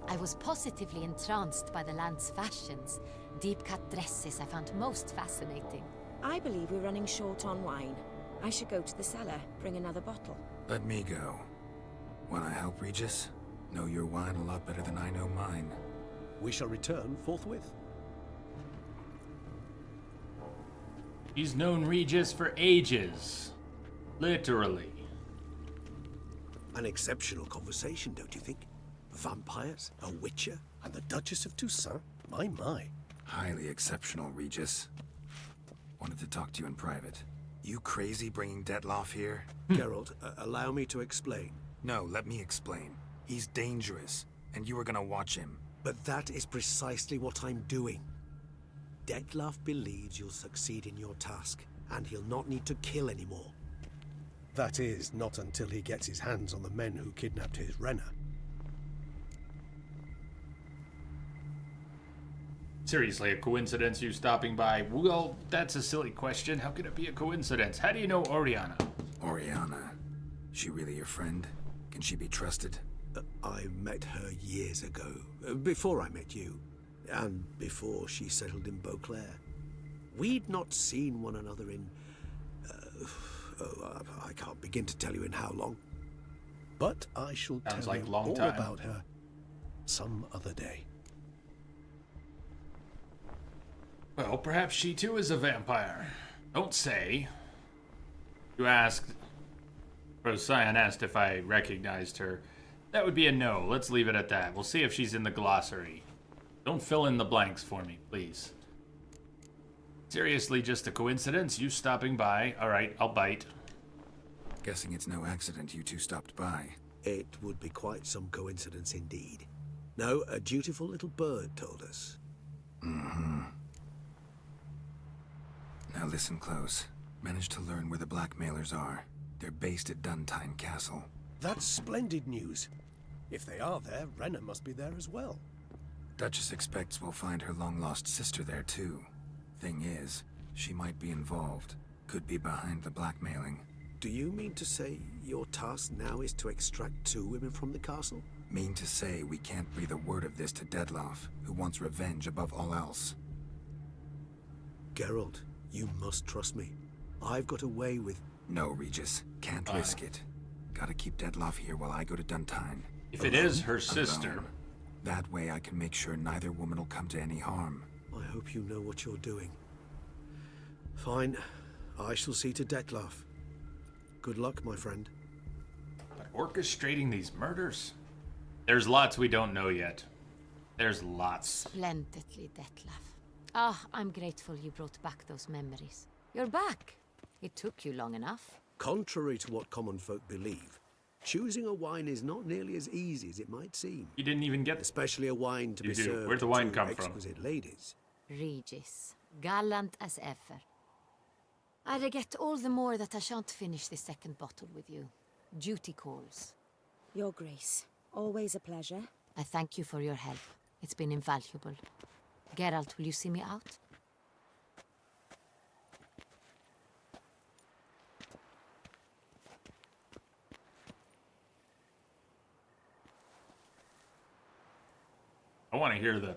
I was positively entranced by the land's fashions. Deep-cut dresses I found most fascinating. I believe we're running short on wine. I should go to the cellar, bring another bottle. Let me go. Wanna help, Regis? Know your wine a lot better than I know mine. We shall return forthwith. He's known Regis for ages. Literally. An exceptional conversation, don't you think? Vampires, a witcher, And the Duchess of Toussaint? My. Highly exceptional, Regis. Wanted to talk to you in private. You crazy bringing Detlef here? Geralt, allow me to explain. No, let me explain. He's dangerous, and you were gonna watch him. But that is precisely what I'm doing. Detlef believes you'll succeed in your task, and he'll not need to kill anymore. That is, not until he gets his hands on the men who kidnapped his Renna. Seriously, a coincidence you stopping by? Well, that's a silly question. How could it be a coincidence? How do you know Oriana? Oriana? She really your friend? Can she be trusted? I met her years ago, before I met you, and before she settled in Beauclair. We'd not seen one another in... I can't begin to tell you in how long. But I shall Sounds tell like you long all time. about her some other day. Well, perhaps she too is a vampire. Don't say. You asked... Procyon asked if I recognized her. That would be a no. Let's leave it at that. We'll see if she's in the glossary. Don't fill in the blanks for me, please. Seriously, just a coincidence? You stopping by? Alright, I'll bite. Guessing it's no accident you two stopped by. It would be quite some coincidence indeed. No, a dutiful little bird told us. Mm-hmm. Now listen close. Managed to learn where the blackmailers are. They're based at Duntine Castle. That's splendid news. If they are there, Renna must be there as well. Duchess expects we'll find her long-lost sister there too. Thing is, she might be involved. Could be behind the blackmailing. Do you mean to say your task now is to extract 2 women from the castle? Mean to say we can't breathe a word of this to Detlef, who wants revenge above all else. Geralt, you must trust me. I've got away with... No, Regis. Can't risk it. Gotta keep Detlef here while I go to Duntine. If it is her sister... Alone. That way I can make sure neither woman will come to any harm. I hope you know what you're doing. Fine. I shall see to Detlef. Good luck, my friend. But orchestrating these murders? There's lots we don't know yet. There's lots. Splendidly, Detlef. Ah, I'm grateful you brought back those memories. You're back. It took you long enough. Contrary to what common folk believe, choosing a wine is not nearly as easy as it might seem. You didn't even get... Especially a wine to be served Where'd the wine to come from? exquisite ladies. Regis, gallant as ever. I regret all the more that I shan't finish this second bottle with you. Duty calls. Your Grace, always a pleasure. I thank you for your help. It's been invaluable. Geralt, will you see me out? I want to hear the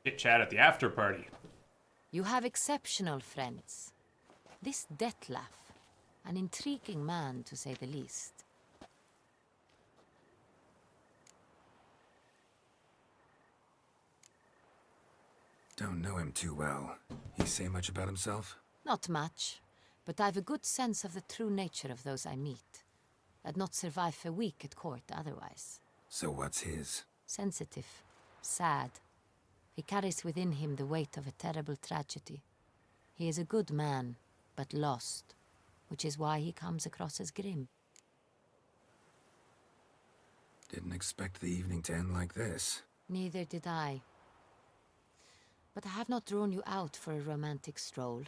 chit-chat at the after party. You have exceptional friends. This Detlef, an intriguing man to say the least. Don't know him too well. He say much about himself? Not much, but I've a good sense of the true nature of those I meet. I'd not survive a week at court otherwise. So what's his? Sensitive, sad. He carries within him the weight of a terrible tragedy. He is a good man, but lost, which is why he comes across as grim. Didn't expect the evening to end like this. Neither did I. But I have not drawn you out for a romantic stroll.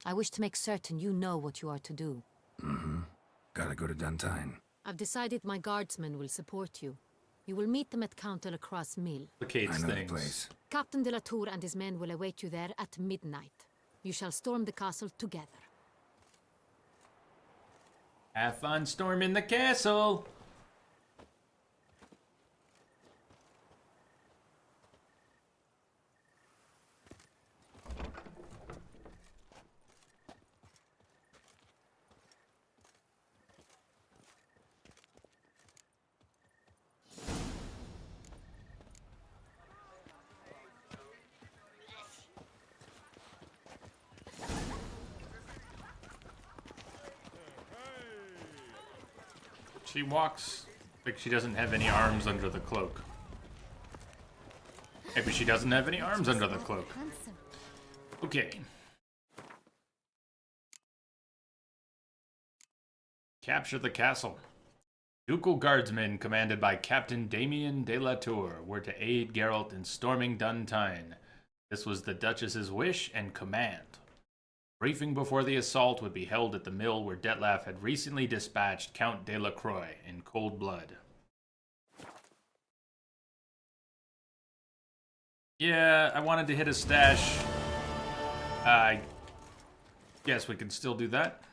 I wish to make certain you know what you are to do. Mm-hmm. Gotta go to Duntine. I've decided my guardsmen will support you. You will meet them at Count de la Croix's mill. I know the place. Captain de la Tour and his men will await you there at midnight. You shall storm the castle together. Have fun storming the castle! She walks like she doesn't have any arms under the cloak. Maybe she doesn't have any arms under the cloak. Okay. Capture the castle. Ducal guardsmen commanded by Captain Damien de la Tour were to aid Geralt in storming Duntine. This was the Duchess's wish and command. Briefing before the assault would be held at the mill where Detlef had recently dispatched Count de la Croix in cold blood. Yeah, I wanted to hit a stash. I guess we can still do that.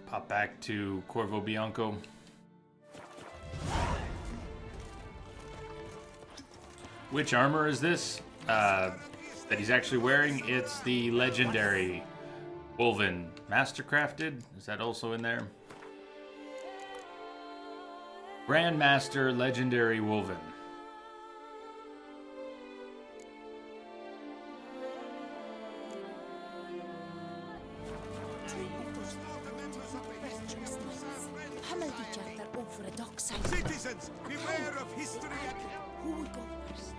Pop back to Corvo Bianco. Which armor is this that he's actually wearing? It's the legendary Woven Mastercrafted. Is that also in there? Grandmaster Legendary Woven. Pummeled each other over a dockside. Citizens, beware of history. Who will go first?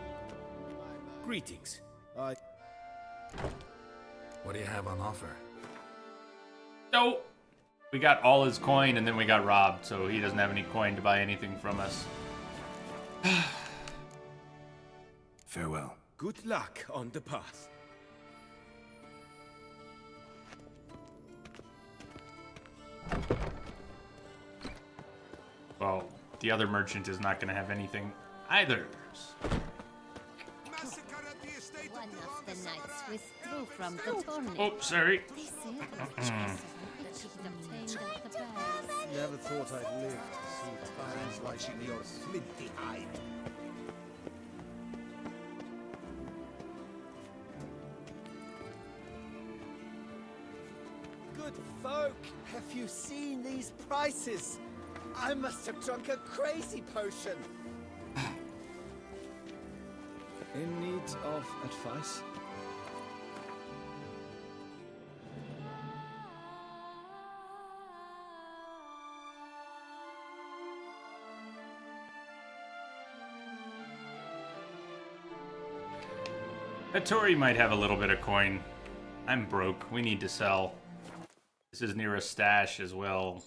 Greetings. What do you have on offer? So, we got all his coin and then we got robbed, so he doesn't have any coin to buy anything from us. Farewell. Good luck on the path. Well, the other merchant is not going to have anything either. Massacre at the estate. One of the knights withdrew from the tournament. Oh, sorry. They say the witch that obtained at the bears. Never thought I'd live to see times like Watching your flinty hide. Good folk, have you seen these prices? I must have drunk a crazy potion. In need of advice? Tori might have a little bit of coin. I'm broke. We need to sell. This is near a stash as well.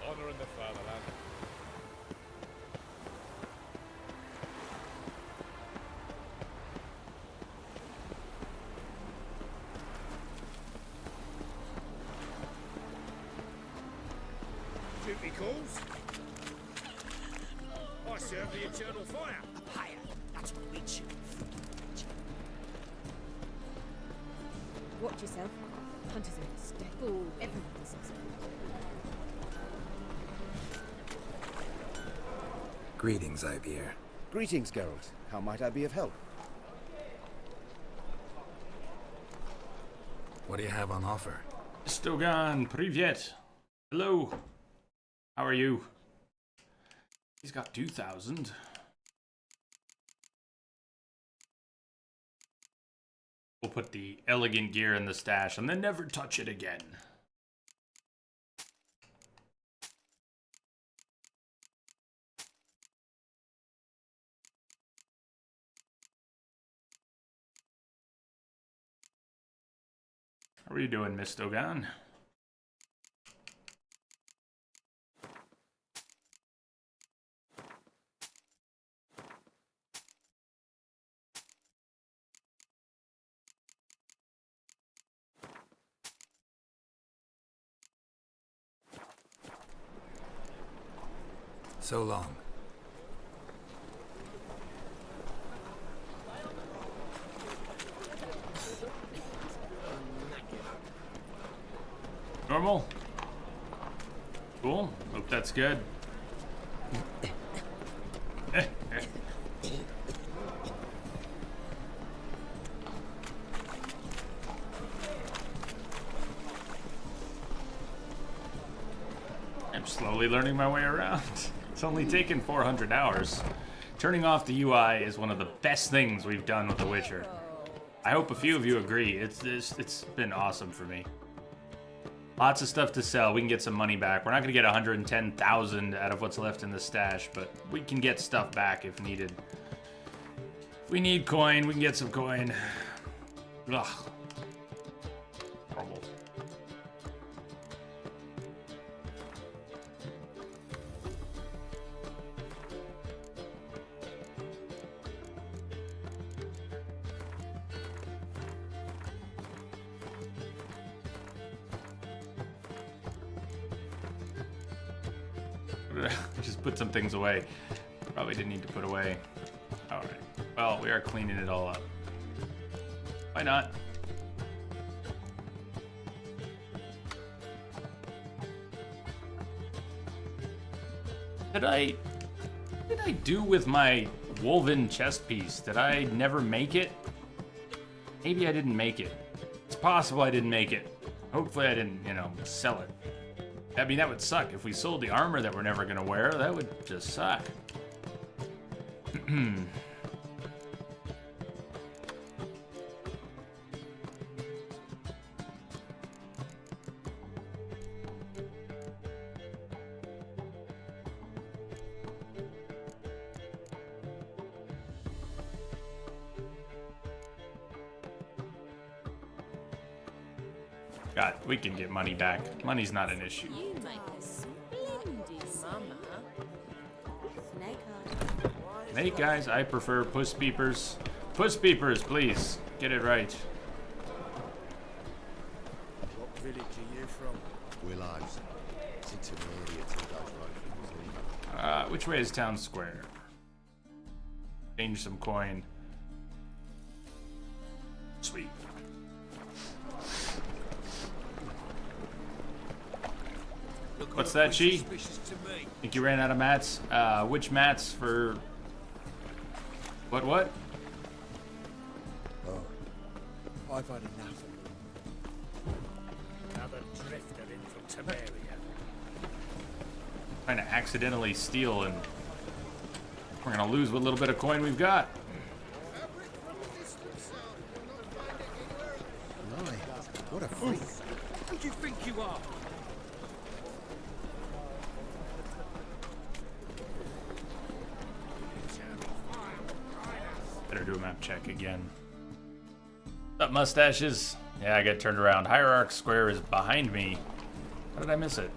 Honor in the fatherland. Duty calls. I serve the eternal fire. A pyre, that's what we choose. Watch yourself. Hunters are a mistake. Oh, everyone says it. Greetings, Ibeer. Greetings, Geralt. How might I be of help? What do you have on offer? Stogan, privyet. Hello. How are you? He's got 2,000. We'll put the elegant gear in the stash and then never touch it again. How are you doing, Miss Stogan? So long. Normal? Cool. Hope that's good. I'm slowly learning my way around. It's only taken 400 hours. Turning off the UI is one of the best things we've done with The Witcher. I hope a few of you agree. It's been awesome for me. Lots of stuff to sell. We can get some money back. We're not going to get 110,000 out of what's left in the stash, but we can get stuff back if needed. If we need coin, we can get some coin. Ugh. Horrible. I just put some things away. Probably didn't need to put away. Alright. Well, we are cleaning it all up. Why not? What did I do with my woven chest piece? Did I never make it? Maybe I didn't make it. It's possible I didn't make it. Hopefully I didn't, sell it. I mean, that would suck. If we sold the armor that we're never gonna wear, that would just suck. God, we can get money back. Money's not an issue. You make a splendid mama. Hey guys, I prefer puss beepers. Puss beepers, please. Get it right. What village are you from? Willows. It's into the area till those road things. Which way is town square? Change some coin. Sweet. What's that, Chi? Think you ran out of mats? Which mats for... What? Oh, I've had enough. Another drifter in from Temeria. Trying to accidentally steal, and we're gonna lose what little bit of coin we've got. My, what a freak. Who do you think you are? Better do a map check again. What's up, mustaches? Yeah, I get turned around. Hierarch Square is behind me. How did I miss it?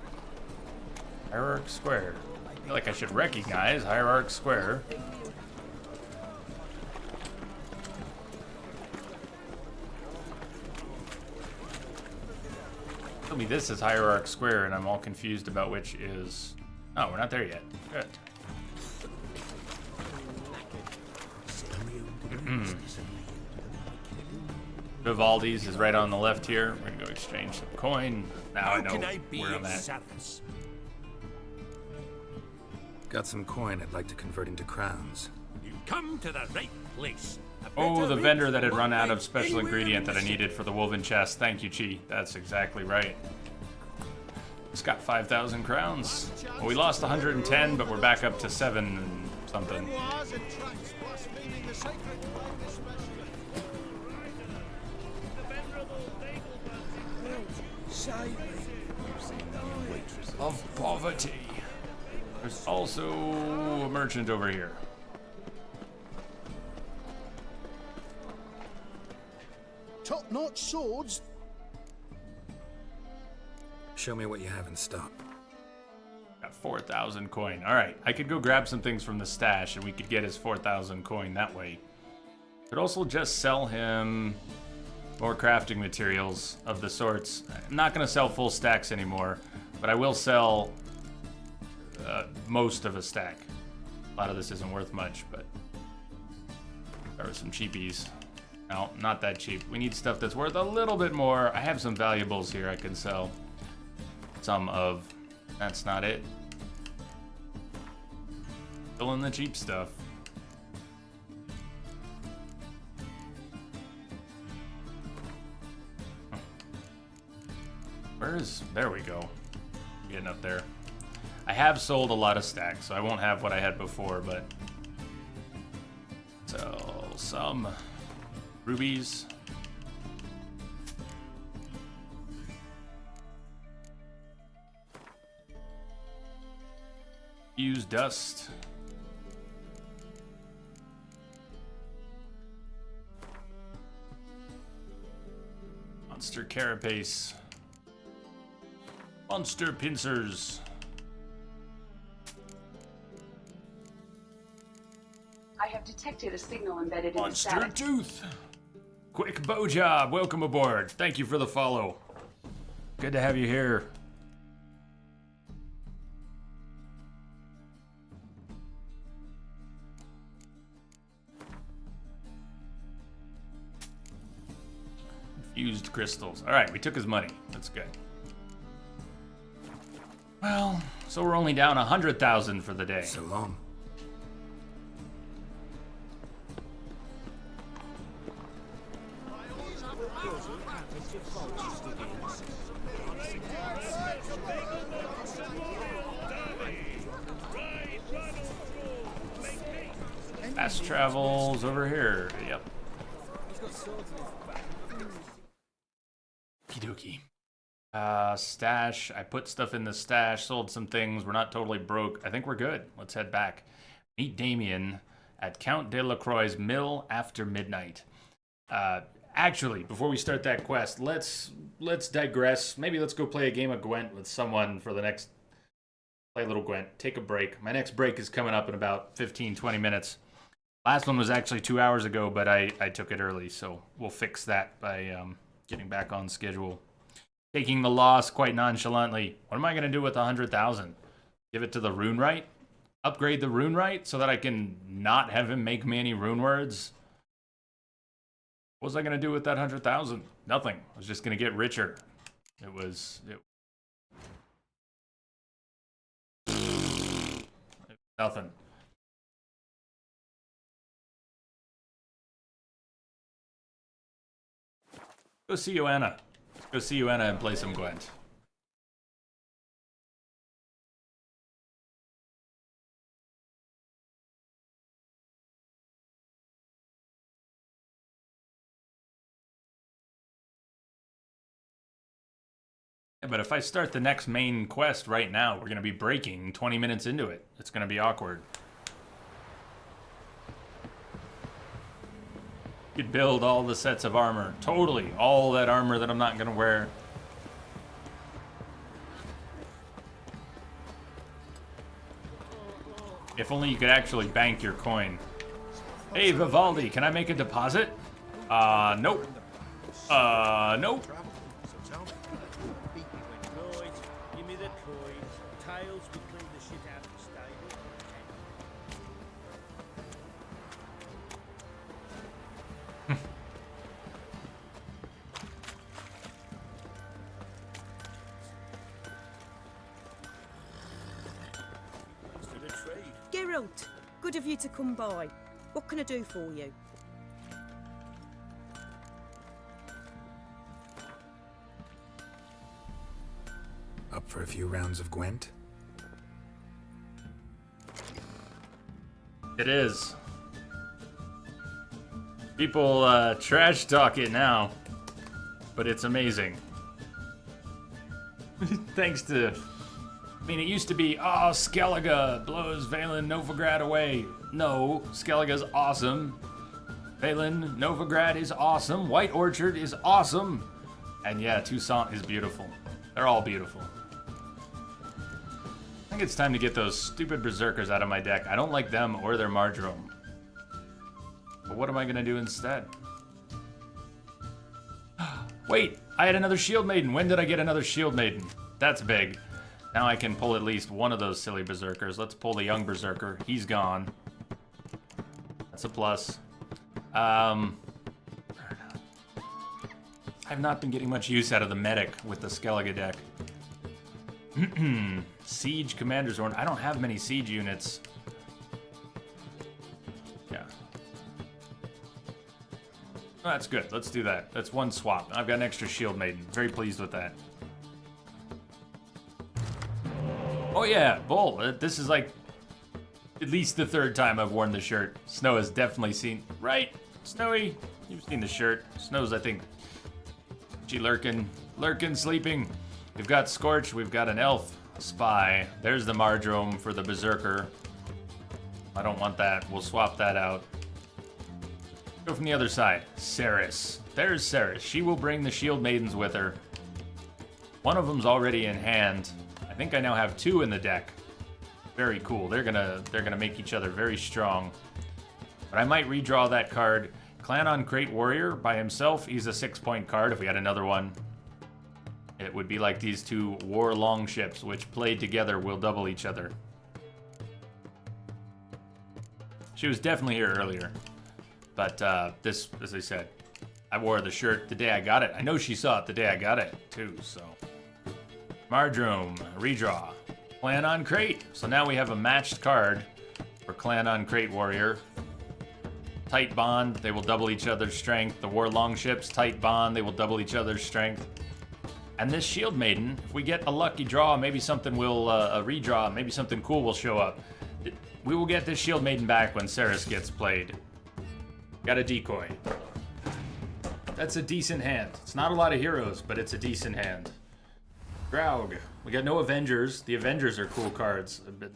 Hierarch Square. I feel like I should recognize Hierarch Square. Tell me this is Hierarch Square and I'm all confused about which is... Oh, we're not there yet. Good. Vivaldi's is right on the left here. We're gonna go exchange some coin. Now I know where I'm at. Got some coin I'd like to convert into crowns. You come to the right place. Oh, the vendor that had run out of special ingredient that I needed for the woven chest. Thank you, Chi. That's exactly right. It's got 5,000 crowns. Well, we lost 110, but we're back up to 7 and something. Of poverty. There's also a merchant over here. Top-notch swords. Show me what you have in stock. Got 4,000 coin. All right, I could go grab some things from the stash, and we could get his 4,000 coin that way. Could also just sell him more crafting materials of the sorts. I'm not gonna sell full stacks anymore, but I will sell most of a stack. A lot of this isn't worth much, but there are some cheapies. No, not that cheap. We need stuff that's worth a little bit more. I have some valuables here I can sell. Some of. That's not it. Still in the cheap stuff. Where is... There we go. I'm getting up there. I have sold a lot of stacks, so I won't have what I had before, but... So, some rubies. Fuse dust. Monster carapace. Monster pincers. I have detected a signal embedded in the Monster static. tooth. Quick bow job. Welcome aboard. Thank you for the follow. Good to have you here. Fused crystals. All right, we took his money. That's good. Well, so we're only down 100,000 for the day. So long. Fast travels over here. Yep. Kidoki. Stash. I put stuff in the stash, sold some things. We're not totally broke. I think we're good. Let's head back. Meet Damien at Count de la Croix's mill after midnight. Actually, before we start that quest, let's digress. Maybe let's go play a game of Gwent with someone for the next... Play a little Gwent. Take a break. My next break is coming up in about 15, 20 minutes. Last one was actually 2 hours ago, but I took it early, so we'll fix that by getting back on schedule. Taking the loss quite nonchalantly. What am I going to do with 100,000? Give it to the rune right? Upgrade the rune right so that I can not have him make me any rune words? What was I going to do with that 100,000? Nothing. I was just going to get richer. Nothing. Go see Joanna. Go see Joanna and play some Gwent. Yeah, but if I start the next main quest right now, we're going to be breaking 20 minutes into it. It's going to be awkward. You could build all the sets of armor. Totally. All that armor that I'm not going to wear. If only you could actually bank your coin. Hey, Vivaldi, can I make a deposit? Nope. Nope. Give me the coin. Tails will clean the shit out of the stable. Geralt, good of you to come by. What can I do for you? Up for a few rounds of Gwent? It is. People trash talk it now, but it's amazing. Thanks to... I mean, it used to be, oh, Skellige blows Valen Novigrad away. No, Skellige's awesome. Valen Novigrad is awesome. White Orchard is awesome. And yeah, Toussaint is beautiful. They're all beautiful. I think it's time to get those stupid berserkers out of my deck. I don't like them or their Marjoram. But what am I going to do instead? Wait, I had another Shield Maiden. When did I get another Shield Maiden? That's big. Now I can pull at least one of those silly berserkers. Let's pull the young berserker. He's gone. That's a plus. I've not been getting much use out of the medic with the Skellige deck. Siege Commander's Horn. I don't have many siege units. Yeah. Oh, that's good. Let's do that. That's one swap. I've got an extra Shield Maiden. Very pleased with that. Oh yeah, Bull. This is like at least the third time I've worn the shirt. Snow has definitely seen... Right, Snowy? You've seen the shirt. Snow's, I think... She lurking, sleeping. We've got Scorch. We've got an Elf Spy. There's the Marjoram for the Berserker. I don't want that. We'll swap that out. Go from the other side. Ceres. There's Ceres. She will bring the Shield Maidens with her. One of them's already in hand. I think I now have two in the deck. Very cool. They're gonna make each other very strong. But I might redraw that card. Clan on Crate Warrior by himself. He's a 6-point card. If we had another one, it would be like these two war longships, which played together will double each other. She was definitely here earlier. But this, as I said, I wore the shirt the day I got it. I know she saw it the day I got it, too, so. Marjoram, redraw. Clan on Crate. So now we have a matched card for Clan on Crate Warrior. Tight Bond, they will double each other's strength. The War Longships, Tight Bond, they will double each other's strength. And this Shield Maiden, if we get a lucky draw, maybe something will, a redraw, maybe something cool will show up. We will get this Shield Maiden back when Ceres gets played. Got a decoy. That's a decent hand. It's not a lot of heroes, but it's a decent hand. Graug. We got no Avengers. The Avengers are cool cards. I've been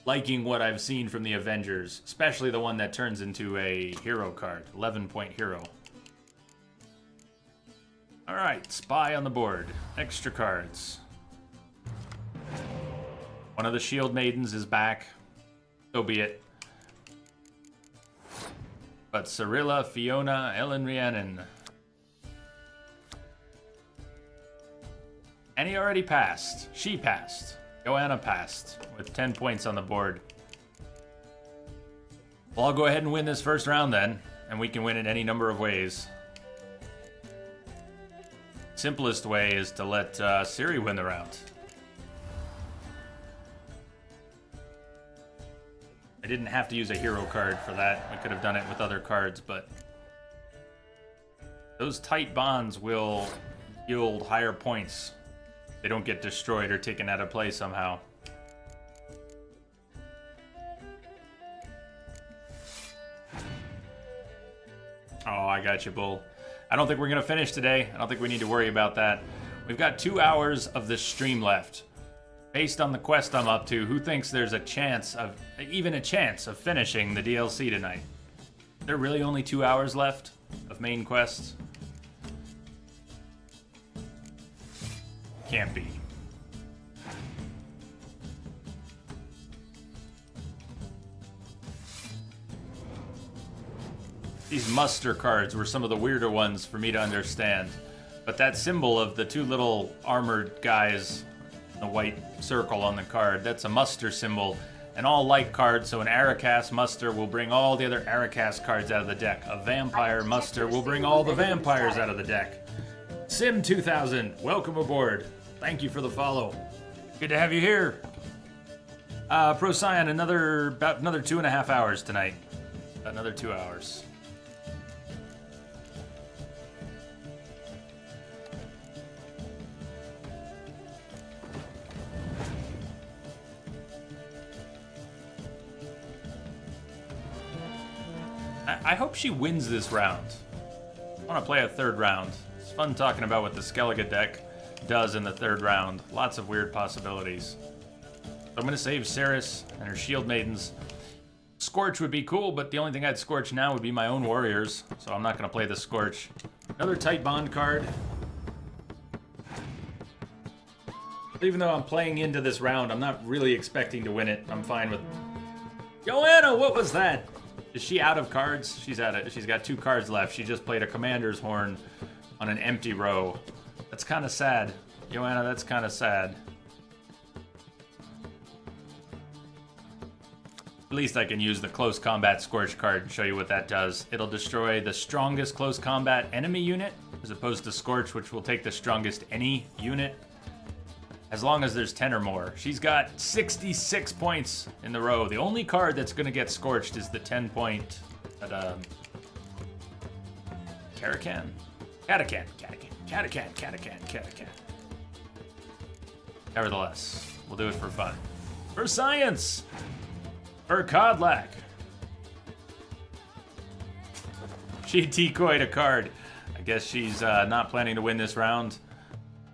liking what I've seen from the Avengers, especially the one that turns into a hero card. 11-point hero. Alright, Spy on the board. Extra cards. One of the Shield Maidens is back. So be it. But Cirilla, Fiona, Ellen Rhiannon. Annie already passed. She passed. Joanna passed with 10 points on the board. Well, I'll go ahead and win this first round then, and we can win it any number of ways. Simplest way is to let Ciri win the round. I didn't have to use a hero card for that. I could have done it with other cards, but those tight bonds will yield higher points. They don't get destroyed or taken out of play somehow. Oh, I got you, Bull. I don't think we're going to finish today. I don't think we need to worry about that. We've got 2 hours of this stream left. Based on the quest I'm up to, who thinks there's a chance of, even a chance of finishing the DLC tonight? There really only 2 hours left of main quests? Can't be. These muster cards were some of the weirder ones for me to understand. But that symbol of the 2 little armored guys, the white circle on the card, that's a muster symbol. An all light card, so an Aracas muster will bring all the other Aracas cards out of the deck. A vampire muster will bring all the vampires out of the deck. Sim 2000, welcome aboard. Thank you for the follow. Good to have you here. Procyon, about another 2.5 hours tonight. Another 2 hours. I hope she wins this round. I want to play a 3rd round. It's fun talking about what the Skellige deck does in the 3rd round. Lots of weird possibilities. So I'm going to save Cerys and her Shield Maidens. Scorch would be cool, but the only thing I'd Scorch now would be my own warriors, so I'm not going to play the Scorch. Another Tight Bond card. Even though I'm playing into this round, I'm not really expecting to win it. I'm fine with... Joanna, what was that? Is she out of cards? She's out of... She's got 2 cards left. She just played a Commander's Horn on an empty row. That's kind of sad. Joanna, that's kind of sad. At least I can use the Close Combat Scorch card and show you what that does. It'll destroy the strongest Close Combat enemy unit, as opposed to Scorch, which will take the strongest any unit, as long as there's 10 or more. She's got 66 points in the row. The only card that's going to get scorched is the 10 point at Caracan. Nevertheless, we'll do it for fun. For science! For Codlac! She decoyed a card. I guess she's not planning to win this round.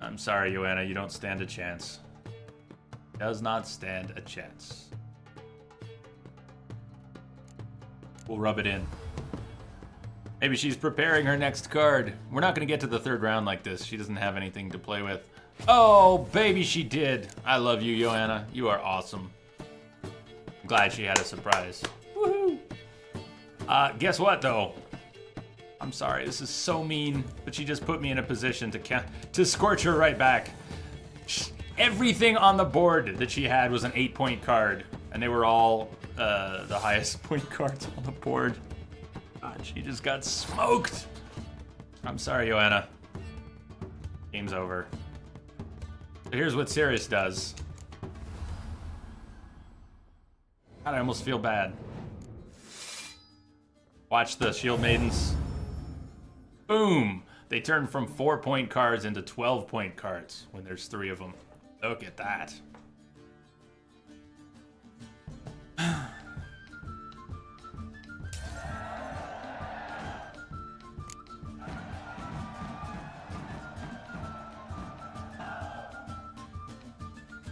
I'm sorry, Joanna, you don't stand a chance. Does not stand a chance. We'll rub it in. Maybe she's preparing her next card. We're not going to get to the 3rd round like this. She doesn't have anything to play with. Oh, baby, she did. I love you, Joanna. You are awesome. I'm glad she had a surprise. Woohoo! Guess what, though? I'm sorry, this is so mean, but she just put me in a position to scorch her right back. Everything on the board that she had was an 8-point card, and they were all the highest point cards on the board. God, she just got smoked. I'm sorry, Joanna. Game's over. So here's what Cerys does. God, I almost feel bad. Watch the Shield Maidens. Boom! They turn from 4-point cards into 12-point cards when there's 3 of them. Look at that.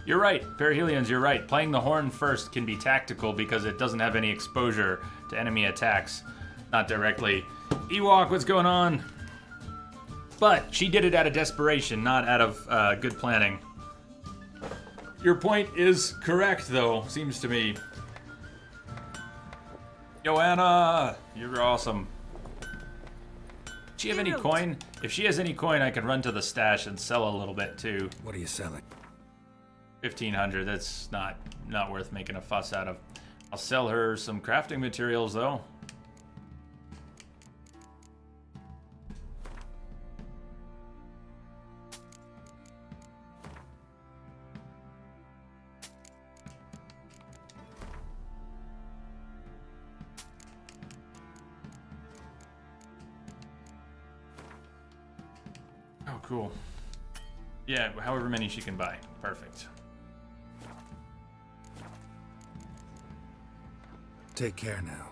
You're right, Perihelions, you're right. Playing the horn first can be tactical because it doesn't have any exposure to enemy attacks. Not directly. Ewok, what's going on? But she did it out of desperation, not out of good planning. Your point is correct, though, seems to me. Joanna, you're awesome. Does she have any coin? If she has any coin, I could run to the stash and sell a little bit too. What are you selling? 1,500. That's not worth making a fuss out of. I'll sell her some crafting materials though. Oh, cool. Yeah, however many she can buy. Perfect. Take care now.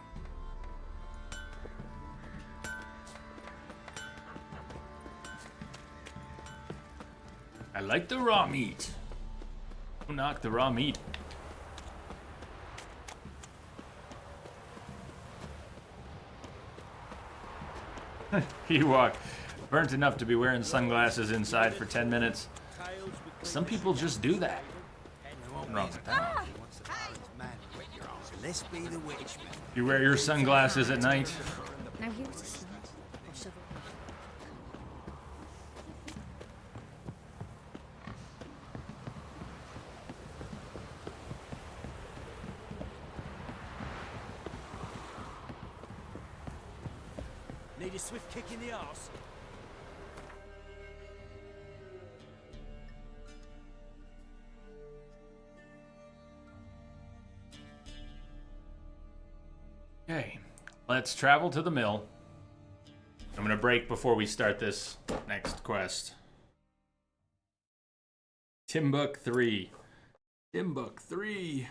I like the raw meat. Don't knock the raw meat. Ewok. Burnt enough to be wearing sunglasses inside for 10 minutes. Some people just do that. Nothing wrong with that. You wear your sunglasses at night? Now here's a slide. Or shovel. Need a swift kick in the arse. Okay, let's travel to the mill. I'm gonna break before we start this next quest. Timbuk 3. Timbuk 3.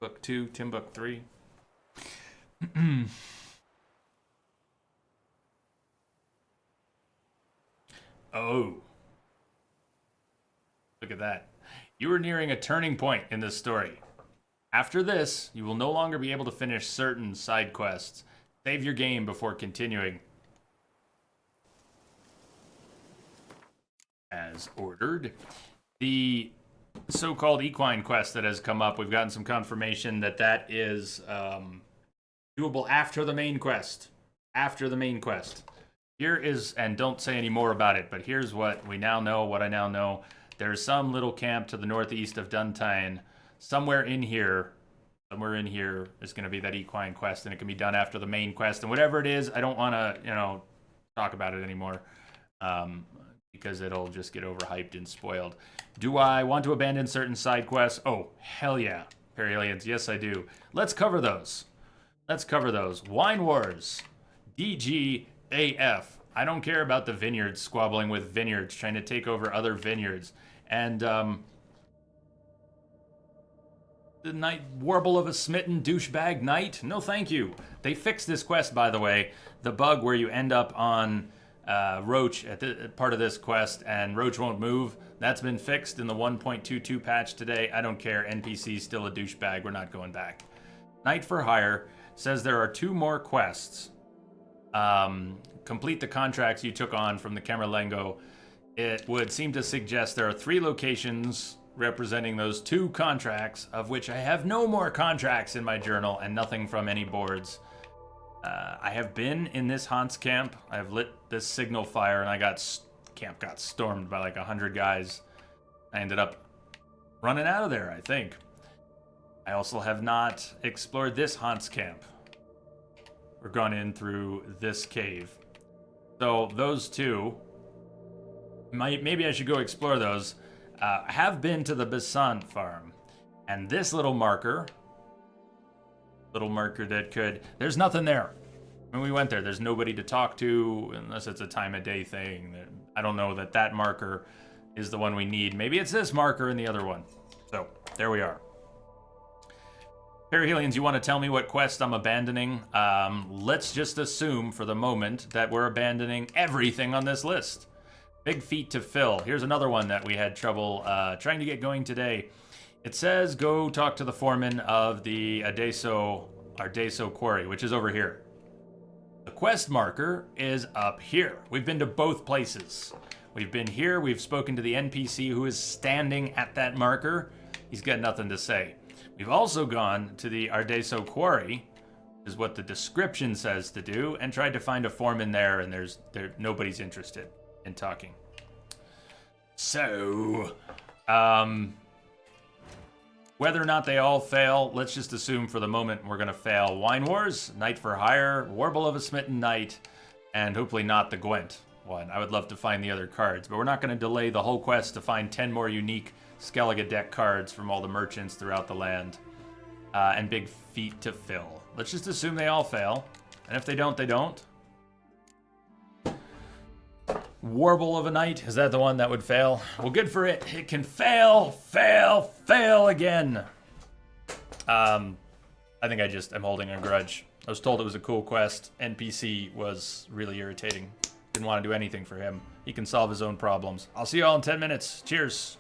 Book 2, Timbuk 3. Oh. Look at that. You are nearing a turning point in this story. After this, you will no longer be able to finish certain side quests. Save your game before continuing. As ordered. The so-called equine quest that has come up, we've gotten some confirmation that that is doable after the main quest. After the main quest. Here is, and don't say any more about it, but here's what we now know, what I now know. There's some little camp to the northeast of Duntine. Somewhere in here is going to be that equine quest, and it can be done after the main quest. And whatever it is, I don't want to, talk about it anymore, because it'll just get overhyped and spoiled. Do I want to abandon certain side quests? Oh, hell yeah. Perihelions, yes I do. Let's cover those. Wine Wars. DGAF. I don't care about the vineyards squabbling with vineyards, trying to take over other vineyards. And, the night warble of a smitten douchebag knight? No thank you. They fixed this quest, by the way. The bug where you end up on Roach at the part of this quest and Roach won't move. That's been fixed in the 1.22 patch today. I don't care. NPC's still a douchebag. We're not going back. Knight for Hire says there are 2 more quests. Complete the contracts you took on from the Camerlengo. It would seem to suggest there are 3 locations representing those 2 contracts, of which I have no more contracts in my journal and nothing from any boards. I have been in this Hans camp. I have lit this signal fire, and camp got stormed by like 100 guys. I ended up running out of there, I think. I also have not explored this Hans camp or gone in through this cave. So those 2, maybe I should go explore those. I have been to the Besant farm, and this little marker that could, there's nothing there. When we went there's nobody to talk to, unless it's a time of day thing. I don't know that marker is the one we need. Maybe it's this marker in the other one. So there we are. Perihelions, you want to tell me what quest I'm abandoning? Let's just assume for the moment that we're abandoning everything on this list. Big feat to fill. Here's another one that we had trouble trying to get going today. It says go talk to the foreman of the Ardeso quarry, which is over here. The quest marker is up here. We've been to both places. We've been here, we've spoken to the NPC who is standing at that marker. He's got nothing to say. We've also gone to the Ardeso Quarry, is what the description says to do, and tried to find a foreman there, and nobody's interested in talking. So, whether or not they all fail, let's just assume for the moment we're going to fail Wine Wars, Knight for Hire, Warble of a Smitten Knight, and hopefully not the Gwent one. I would love to find the other cards, but we're not going to delay the whole quest to find 10 more unique Skellige deck cards from all the merchants throughout the land, and big feat to fill. Let's just assume they all fail, and if they don't, they don't. Warble of a Knight, is that the one that would fail? Well, good for it. It can fail, fail, fail again. I think I'm holding a grudge. I was told it was a cool quest. NPC was really irritating. Didn't want to do anything for him. He can solve his own problems. I'll see you all in 10 minutes. Cheers.